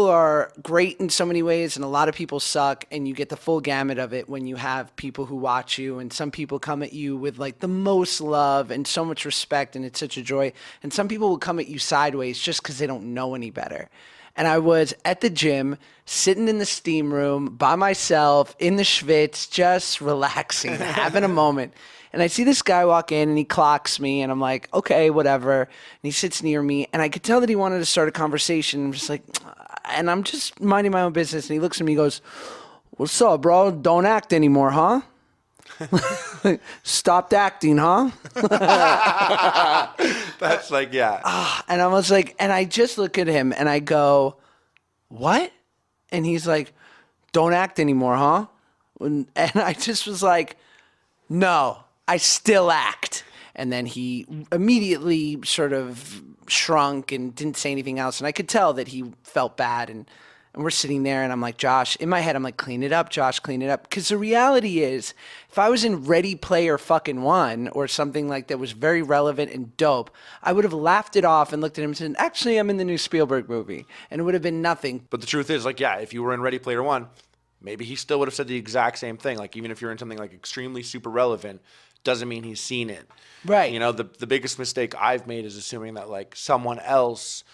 are great in so many ways, and a lot of people suck, and you get the full gamut of it when you have people who watch you, and some people come at you with like the most love and so much respect, and it's such a joy, and some people will come at you sideways just because they don't know any better. And I was at the gym, sitting in the steam room by myself in the schwitz, just relaxing, having a moment. And I see this guy walk in and he clocks me, and I'm like, okay, whatever. And he sits near me, and I could tell that he wanted to start a conversation. I'm just like, and I'm just minding my own business. And he looks at me and goes, what's up, bro? Don't act anymore, huh? Stopped acting, huh? That's like, yeah. And I was like, and I just look at him and I go, what? And he's like, don't act anymore, huh? And I just was like, no, I still act. And then he immediately sort of shrunk and didn't say anything else. And I could tell that he felt bad. And we're sitting there, and I'm like, Josh, in my head, I'm like, clean it up, Josh, clean it up. Because the reality is, if I was in Ready Player fucking One or something like that was very relevant and dope, I would have laughed it off and looked at him and said, actually, I'm in the new Spielberg movie. And it would have been nothing. But the truth is, like, yeah, if you were in Ready Player One, maybe he still would have said the exact same thing. Like, even if you're in something like extremely super relevant, doesn't mean he's seen it. Right. The biggest mistake I've made is assuming that, like, someone else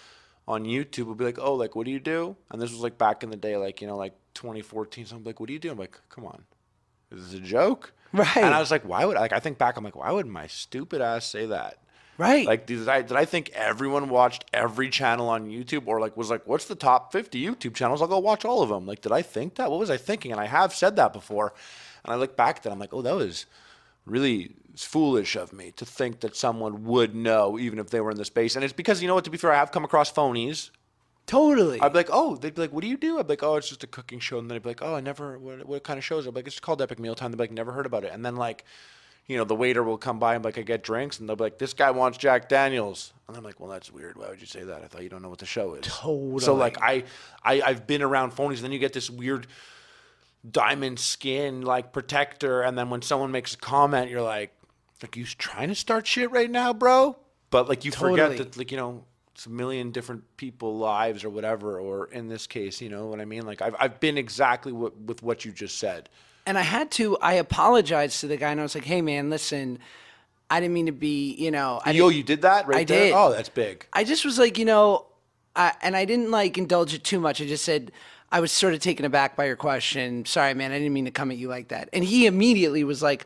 on YouTube will be like, oh, like, what do you do? And this was like back in the day, like, like 2014. So I'm like, what do you do? I'm like, come on, is this a joke? Right. And I was like, I think back, I'm like, why would my stupid ass say that? Right. Like, did I think everyone watched every channel on YouTube, or like was like, what's the top 50 YouTube channels? I'll go watch all of them. Like, did I think that? What was I thinking? And I have said that before. And I look back at that, I'm like, oh, that was really foolish of me to think that someone would know, even if they were in the space. And it's because, you know what, to be fair, I have come across phonies. Totally. I'd be like, oh, they'd be like, what do you do? I'd be like, oh, it's just a cooking show. And then they'd be like, oh, what kind of shows? I'd be like, it's called Epic Meal Time. They'd be like, never heard about it. And then, like, the waiter will come by and be like, I get drinks. And they'll be like, this guy wants Jack Daniels. And I'm like, well, that's weird. Why would you say that? I thought you don't know what the show is. Totally. So, like, I've been around phonies. And then you get this weird diamond skin, like, protector. And then when someone makes a comment, you're like, like, you trying to start shit right now, bro? But like, you Totally. forget that, like, it's a million different people lives or whatever, or in this case, you know what I mean? Like, I've been exactly with what you just said. And I apologized to the guy and I was like, hey man, listen, I didn't mean to be, You did that right I there? did. Oh, that's big. I just was like, and I didn't like indulge it too much. I just said, I was sort of taken aback by your question. Sorry, man, I didn't mean to come at you like that. And he immediately was like,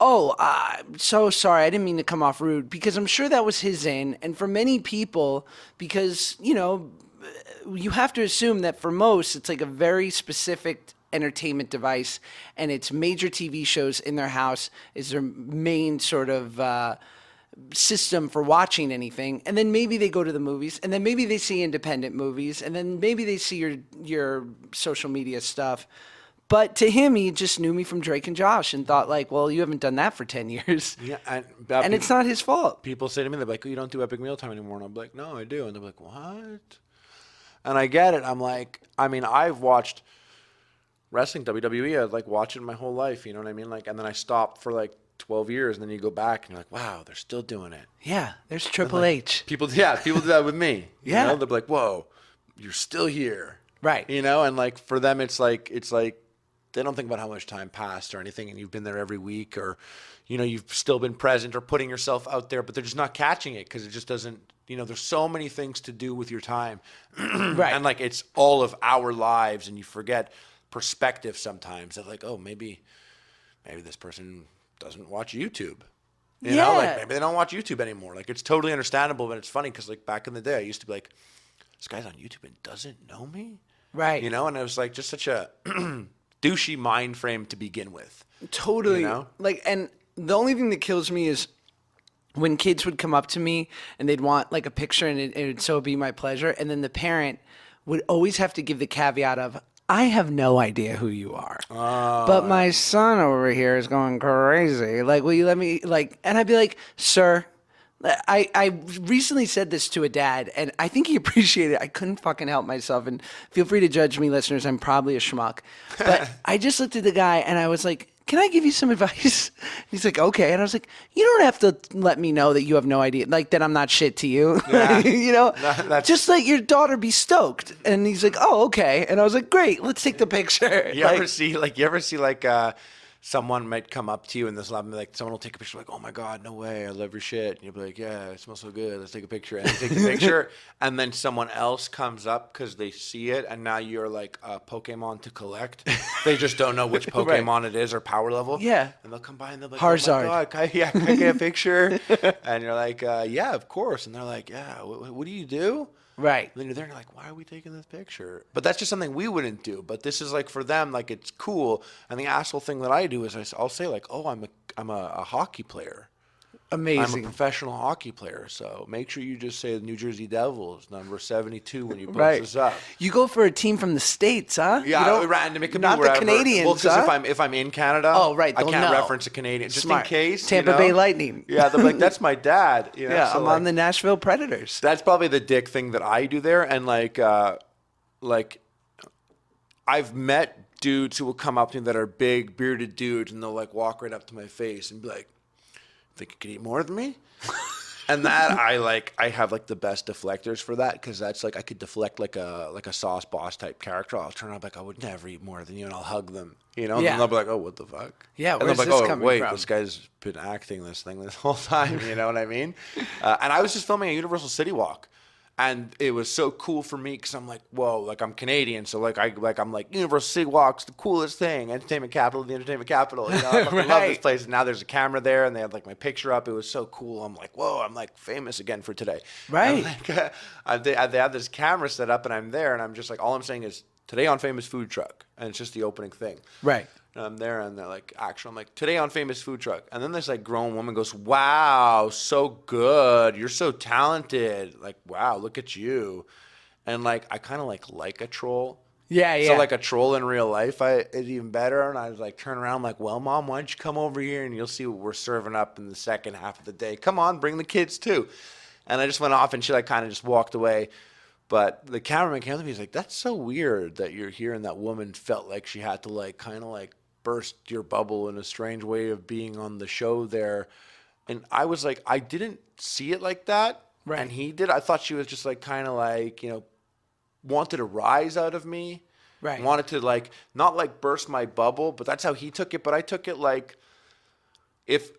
oh, I'm so sorry. I didn't mean to come off rude, because I'm sure that was his in. And for many people, because, you have to assume that for most, it's like a very specific entertainment device, and it's major TV shows in their house is their main sort of system for watching anything. And then maybe they go to the movies, and then maybe they see independent movies, and then maybe they see your social media stuff. But to him, he just knew me from Drake and Josh and thought like, well, you haven't done that for 10 years. Yeah, And it's not his fault. People say to me, they're like, oh, you don't do Epic Mealtime anymore. And I'm like, no, I do. And they're like, what? And I get it. I'm like, I mean, I've watched wrestling, WWE. I'd like watch it my whole life. You know what I mean? Like, and then I stopped for like 12 years, and then you go back and you're like, wow, they're still doing it. Yeah, there's Triple H. People do that with me. Yeah. You know? They're like, whoa, you're still here. Right. You know, and like for them, it's like they don't think about how much time passed or anything, and you've been there every week, or, you've still been present or putting yourself out there, but they're just not catching it because it just doesn't, there's so many things to do with your time. Right. And like, it's all of our lives, and you forget perspective sometimes that like, oh, maybe this person doesn't watch YouTube. You know, like maybe they don't watch YouTube anymore. Like, it's totally understandable, but it's funny because like back in the day, I used to be like, this guy's on YouTube and doesn't know me. Right. And it was like just such a douchey mind frame to begin with. Totally. Like, and the only thing that kills me is when kids would come up to me and they'd want like a picture, and it would so be my pleasure. And then the parent would always have to give the caveat of, I have no idea who you are, but my son over here is going crazy. Like, will you let me, like, and I'd be like, sir, I recently said this to a dad, and I think he appreciated it. I couldn't fucking help myself, and feel free to judge me, listeners. I'm probably a schmuck. But I just looked at the guy, and I was like, can I give you some advice? He's like, okay. And I was like, you don't have to let me know that you have no idea, like that I'm not shit to you. Yeah. Just let your daughter be stoked. And he's like, oh, okay. And I was like, great, let's take the picture. You ever see someone might come up to you in this lab and be like, someone will take a picture like, oh my God, no way, I love your shit. And you'll be like, yeah, it smells so good, let's take a picture. And you take the picture, and then someone else comes up because they see it, and now you're like a Pokemon to collect. They just don't know which Pokemon it is or power level. Yeah. And they'll come by and they'll be like, Charizard. oh my God, can I get a picture? And you're like, yeah, of course. And they're like, yeah, what do you do? Right. And then you're there and you're like, why are we taking this picture? But that's just something we wouldn't do. But this is like, for them, like, it's cool. And the asshole thing that I do is I'll say like, oh, I'm a hockey player. Amazing. I'm a professional hockey player, so make sure you just say the New Jersey Devils, number 72, when you post this up. You go for a team from the States, huh? Yeah, random. It could not be wherever. the Canadians. Well, because if I'm in Canada, oh right, I can't know. reference a Canadian just Smart. in case. Tampa Bay Lightning. Yeah, they're like, that's my dad. Yeah, so I'm like, on the Nashville Predators. That's probably the dick thing that I do there, and like I've met dudes who will come up to me that are big bearded dudes, and they'll like walk right up to my face and be like, think you could eat more than me? And that I have like the best deflectors for that, because that's like I could deflect like a sauce boss type character. I'll turn around like, I would never eat more than you, and I'll hug them, And then they'll be like, oh, what the fuck? Yeah, and where's they'll be this like, oh coming wait, from? this guy's been acting this thing this whole time. You know what I mean? And I was just filming a Universal City Walk. And it was so cool for me because I'm like, whoa, like I'm Canadian, so I'm like Universal City Walk's the coolest thing, entertainment capital of the entertainment capital. I fucking love this place. And now there's a camera there, and they had like my picture up. It was so cool. I'm like, whoa, I'm like famous again for today. Right. They have this camera set up, and I'm there, and I'm just like, all I'm saying is today on Famous Food Truck, and it's just the opening thing. Right. And I'm there, and they're like, action. I'm like, today on Famous Food Truck. And then this like grown woman goes, wow, so good. You're so talented. Like, wow, look at you. And like, I kind of like a troll. Yeah. So like a troll in real life is even better. And I was like, turn around, like, well, Mom, why don't you come over here and you'll see what we're serving up in the second half of the day. Come on, bring the kids too. And I just went off, and she like kind of just walked away. But the cameraman came up to me. He's like, that's so weird that you're here, and that woman felt like she had to like kind of like burst your bubble in a strange way of being on the show there. And I was like, I didn't see it like that. Right. And he did. I thought she was just like kind of like, wanted a rise out of me. Right. Wanted to like, not like burst my bubble, but that's how he took it. But I took it like, if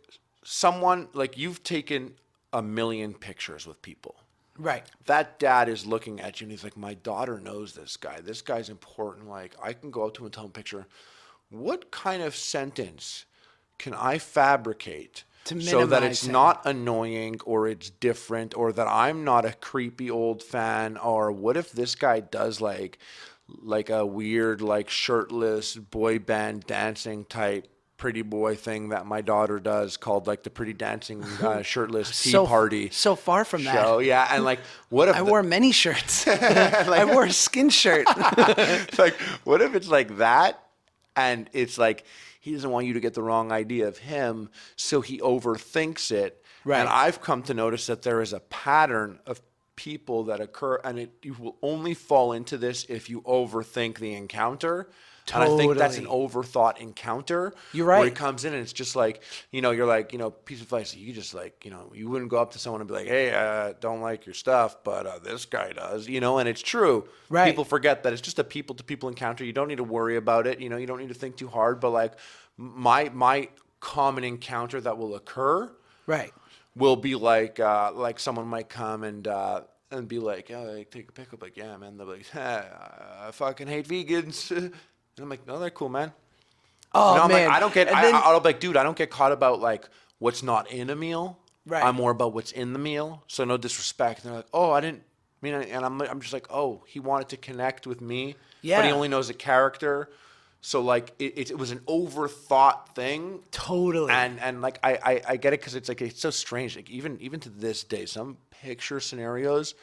someone, like you've taken a million pictures with people. Right. That dad is looking at you and he's like, my daughter knows this guy. This guy's important. Like, I can go up to him and tell him picture. What kind of sentence can I fabricate so that it's not annoying or it's different or that I'm not a creepy old fan? Or what if this guy does like a weird, like shirtless boy band dancing type pretty boy thing that my daughter does called like the pretty dancing shirtless tea party. So far from show. that. Yeah. And like, what if I wore many shirts. I wore a skin shirt. Like, what if it's like that? And it's like, he doesn't want you to get the wrong idea of him, so he overthinks it. Right. And I've come to notice that there is a pattern of people that occur, and you will only fall into this if you overthink the encounter. Totally. And I think that's an overthought encounter. You're right. Where he comes in and it's just like, you're like, piece of advice. You just like, you wouldn't go up to someone and be like, hey, don't like your stuff, but this guy does, and it's true. Right. People forget that it's just a people-to-people encounter. You don't need to worry about it. You don't need to think too hard. But like my common encounter that will occur, right, will be like someone might come and be like, oh, take a pic. Like, yeah, man. They're like, I fucking hate vegans. And I'm like, no, they're cool, man. Oh, man. Like, I don't get, I'll be like, dude, I don't get caught about like what's not in a meal. Right. I'm more about what's in the meal. So no disrespect. And they're like, oh, I didn't mean it. And I'm just like, oh, he wanted to connect with me. Yeah. But he only knows a character. So like it was an overthought thing. Totally. And like I get it because it's like it's so strange. Like even to this day, some picture scenarios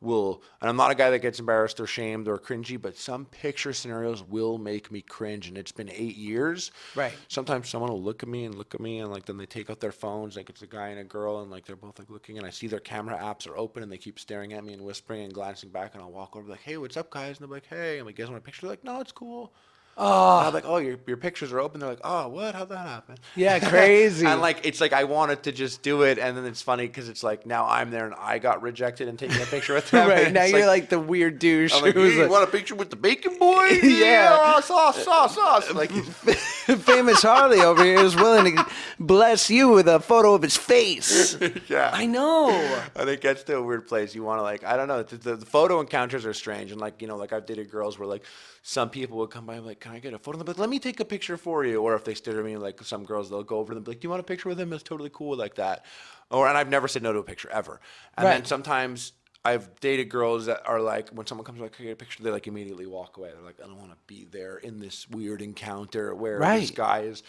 will, and I'm not a guy that gets embarrassed or shamed or cringy, but some picture scenarios will make me cringe. And it's been 8 years. Right. Sometimes someone will look at me and like then they take out their phones, like it's a guy and a girl, and like they're both like looking, and I see their camera apps are open and they keep staring at me and whispering and glancing back, and I'll walk over like, hey, what's up, guys? And they're like, hey, I'm like, you guys want a picture? They're like, no, it's cool. Oh. And I'm like, oh, your pictures are open. They're like, oh, what? How'd that happen? Yeah, crazy. And like, it's like I wanted to just do it, and then it's funny because it's like now I'm there and I got rejected and taking a picture with them. Right, now you're like the weird douche. I'm like, hey, you want a picture with the bacon boy? Yeah. Sauce. Like, famous Harley over here is willing to bless you with a photo of his face. Yeah. I know. And it gets to a weird place. You want to like, I don't know. The photo encounters are strange. And like, like I've dated girls where like some people would come by and be like, can I get a photo? And they're like, let me take a picture for you. Or if they stare at me, like some girls, they'll go over to them and be like, do you want a picture with him? It's totally cool like that. And I've never said no to a picture ever. And then sometimes I've dated girls that are like, when someone comes like, can I get a picture? They like immediately walk away. They're like, I don't want to be there in this weird encounter where this guy is,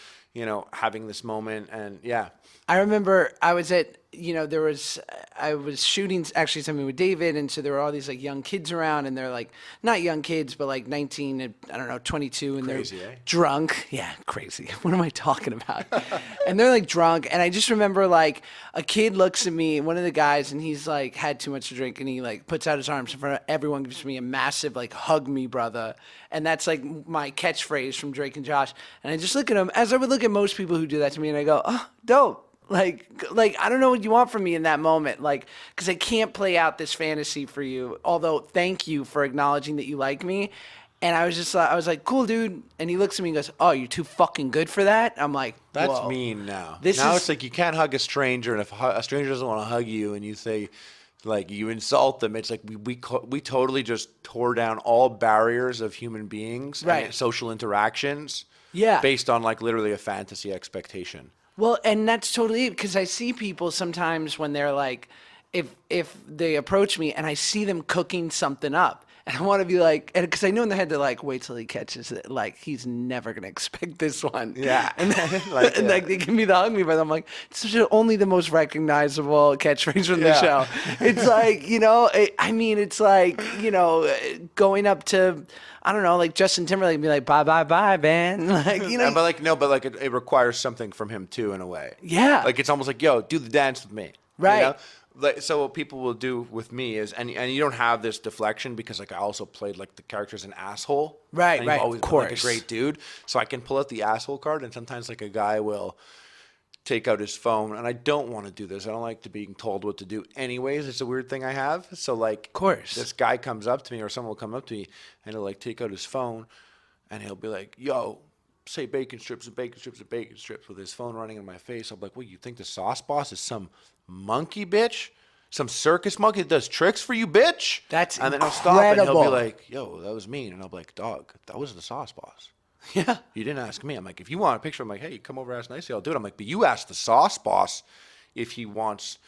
having this moment. And yeah. I remember I was at, I was shooting actually something with David, and so there were all these like young kids around, and they're like not young kids, but like 19 and 22, and crazy, they're drunk. Yeah, crazy. What am I talking about? And they're like drunk, and I just remember like a kid looks at me, one of the guys, and he's like had too much to drink, and he like puts out his arms in front of everyone, gives me a massive like hug me, brother, and that's like my catchphrase from Drake and Josh. And I just look at him as I would look at most people who do that to me, and I go, oh, dope. Like I don't know what you want from me in that moment, like, because I can't play out this fantasy for you. Although, thank you for acknowledging that you like me. And I was like, cool, dude. And he looks at me and goes, oh, you're too fucking good for that? I'm like, whoa. That's mean now. It's like you can't hug a stranger, and if a stranger doesn't want to hug you, and you say, like, you insult them, it's like we totally just tore down all barriers of human beings and social interactions. Yeah. Based on like literally a fantasy expectation. Well, and that's totally it, because I see people sometimes when they're like, if they approach me and I see them cooking something up, and I want to be like, and because I know in their head they're like, wait till he catches it, like he's never gonna expect this one. Yeah, and then, like they give me the hug me, but I'm like, it's only the most recognizable catchphrase from the show. It's like it's like going up to, I don't know, like Justin Timberlake and be like, bye, man. Like, but it requires something from him too, in a way. Yeah. Like, it's almost like, yo, do the dance with me. Right. Like, so what people will do with me is, and you don't have this deflection because like I also played like the character's an asshole. Right, and right. Always of course. been, like, a great dude. So I can pull out the asshole card, and sometimes like a guy will take out his phone, and I don't want to do this. I don't like to being told what to do anyways. It's a weird thing I have. So like, of course, this guy comes up to me or someone will come up to me and he'll like take out his phone and he'll be like, yo, say bacon strips and bacon strips and bacon strips with his phone running in my face. I'm like, what, you think the sauce boss is some monkey bitch? Some circus monkey that does tricks for you, bitch? That's and then incredible. I'll stop and he'll be like, yo, that was mean. And I'll be like, dog, that was the sauce boss. Yeah. You didn't ask me. I'm like, if you want a picture, I'm like, hey, come over, ask nicely, I'll do it. I'm like, but you asked the sauce boss if he wants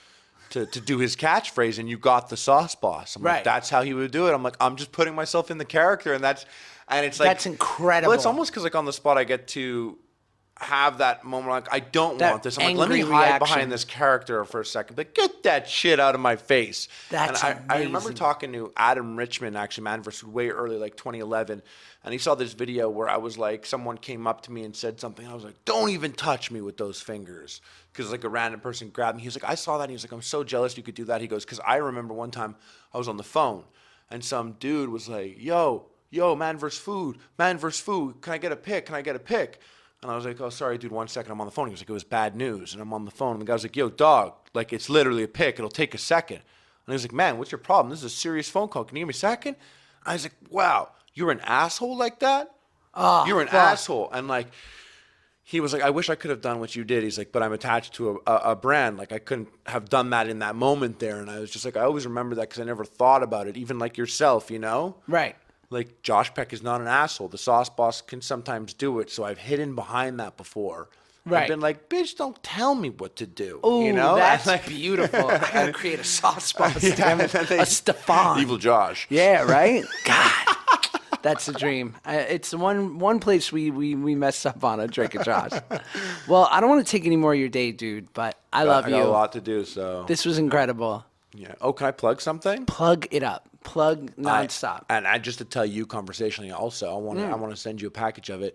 to do his catchphrase, and you got the sauce boss. I'm like, that's how he would do it. I'm like, I'm just putting myself in the character, and it's like, that's incredible. Well, it's almost because like on the spot I get to have that moment like, I don't want this. I'm like, let me hide behind this character for a second. But get that shit out of my face. That's amazing. I remember talking to Adam Richman, actually, Man vs. way early, like 2011, and he saw this video where I was like, someone came up to me and said something. I was like, don't even touch me with those fingers. Because like a random person grabbed me. He was like, I saw that. And he was like, I'm so jealous you could do that. He goes, because I remember one time I was on the phone and some dude was like, yo, man versus food. Can I get a pic? And I was like, oh, sorry, dude, 1 second. I'm on the phone. He was like, it was bad news. And I'm on the phone. And the guy was like, yo, dog, like it's literally a pic. It'll take a second. And he was like, man, what's your problem? This is a serious phone call. Can you give me a second? I was like, wow, you're an asshole like that? Oh, you're an asshole. And like, he was like, I wish I could have done what you did. He's like, but I'm attached to a brand. Like I couldn't have done that in that moment there. And I was just like, I always remember that because I never thought about it. Even like yourself, you know? Right. Like Josh Peck is not an asshole. The sauce boss can sometimes do it. So I've hidden behind that before. Right. I've been like, bitch, don't tell me what to do. Oh, you know? that's like, beautiful. I gotta create a sauce boss. A Stefan. Evil Josh. Yeah, right? God. That's the dream. It's the one place we messed up on a Drake and Josh. Well, I don't want to take any more of your day, dude, but I love you. I got a lot to do, so. This was incredible. Yeah. Oh, can I plug something? Plug it up. Plug nonstop. And just to tell you conversationally also, I want to send you a package of it.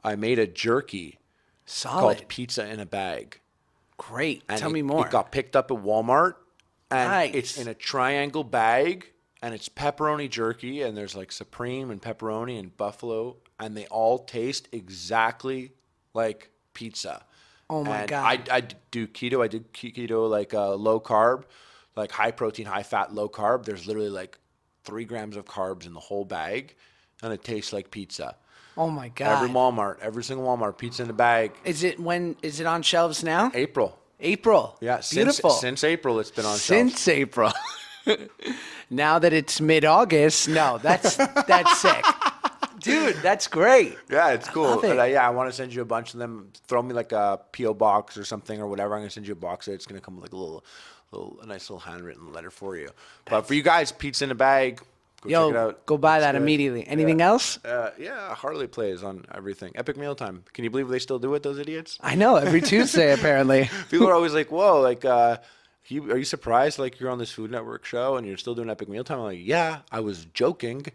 I made a jerky called Pizza in a Bag. Great. And Tell me more. It got picked up at Walmart. And Nice. It's in a triangle bag. And it's pepperoni jerky. And there's like Supreme and pepperoni and buffalo. And they all taste exactly like pizza. Oh, my and God. I do keto. I did keto like low carb. Like high protein, high fat, low carb. There's literally like 3 grams of carbs in the whole bag, and it tastes like pizza. Oh my God! Every single Walmart, pizza in a bag. Is it on shelves now? April. Yeah, beautiful. Since April, it's been on shelves. Since April. Now that it's mid-August, no, that's sick. Dude, that's great. Yeah, it's cool. I love it. I want to send you a bunch of them. Throw me like a P.O. box or something or whatever. I'm going to send you a box. It's going to come with like a nice little handwritten letter for you. But for you guys, pizza in a bag. Go check it out. Go buy that immediately. Anything else? Yeah, Harley plays on everything. Epic Mealtime. Can you believe they still do it, those idiots? I know, every Tuesday apparently. People are always like, whoa, like, are you surprised like you're on this Food Network show and you're still doing Epic Mealtime? I'm like, yeah, I was joking.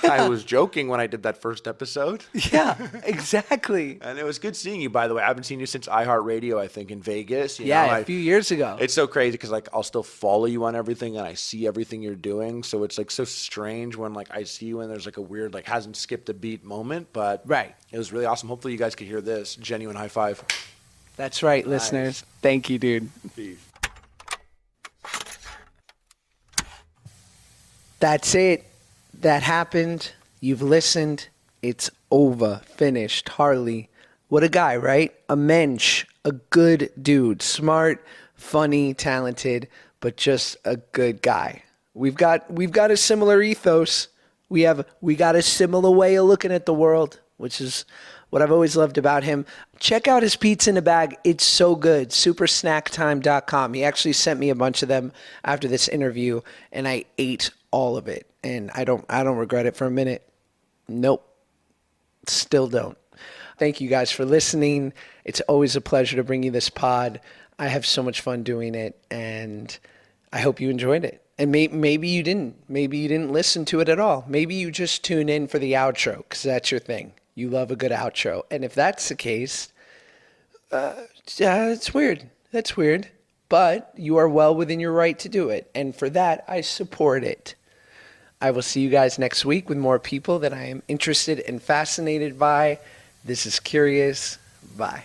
I was joking when I did that first episode. Yeah, exactly. And it was good seeing you, by the way. I haven't seen you since iHeartRadio, I think, in Vegas. A few years ago. It's so crazy because like I'll still follow you on everything and I see everything you're doing. So it's like so strange when like I see you and there's like a weird like hasn't skipped a beat moment. But it was really awesome. Hopefully you guys could hear this. Genuine high five. That's right, listeners. Thank you, dude. Peace. That's it. That happened. You've listened. It's over. Finished. Harley. What a guy, right? A mensch. A good dude. Smart, funny, talented, but just a good guy. We've got a similar ethos. We got a similar way of looking at the world, which is what I've always loved about him. Check out his pizza in a bag. It's so good. Supersnacktime.com. He actually sent me a bunch of them after this interview, and I ate all of it. And I don't regret it for a minute. Nope. Still don't. Thank you guys for listening. It's always a pleasure to bring you this pod. I have so much fun doing it, and I hope you enjoyed it. And maybe you didn't. Maybe you didn't listen to it at all. Maybe you just tune in for the outro because that's your thing. You love a good outro. And if that's the case, it's weird. That's weird. But you are well within your right to do it. And for that, I support it. I will see you guys next week with more people that I am interested and fascinated by. This is Curious. Bye.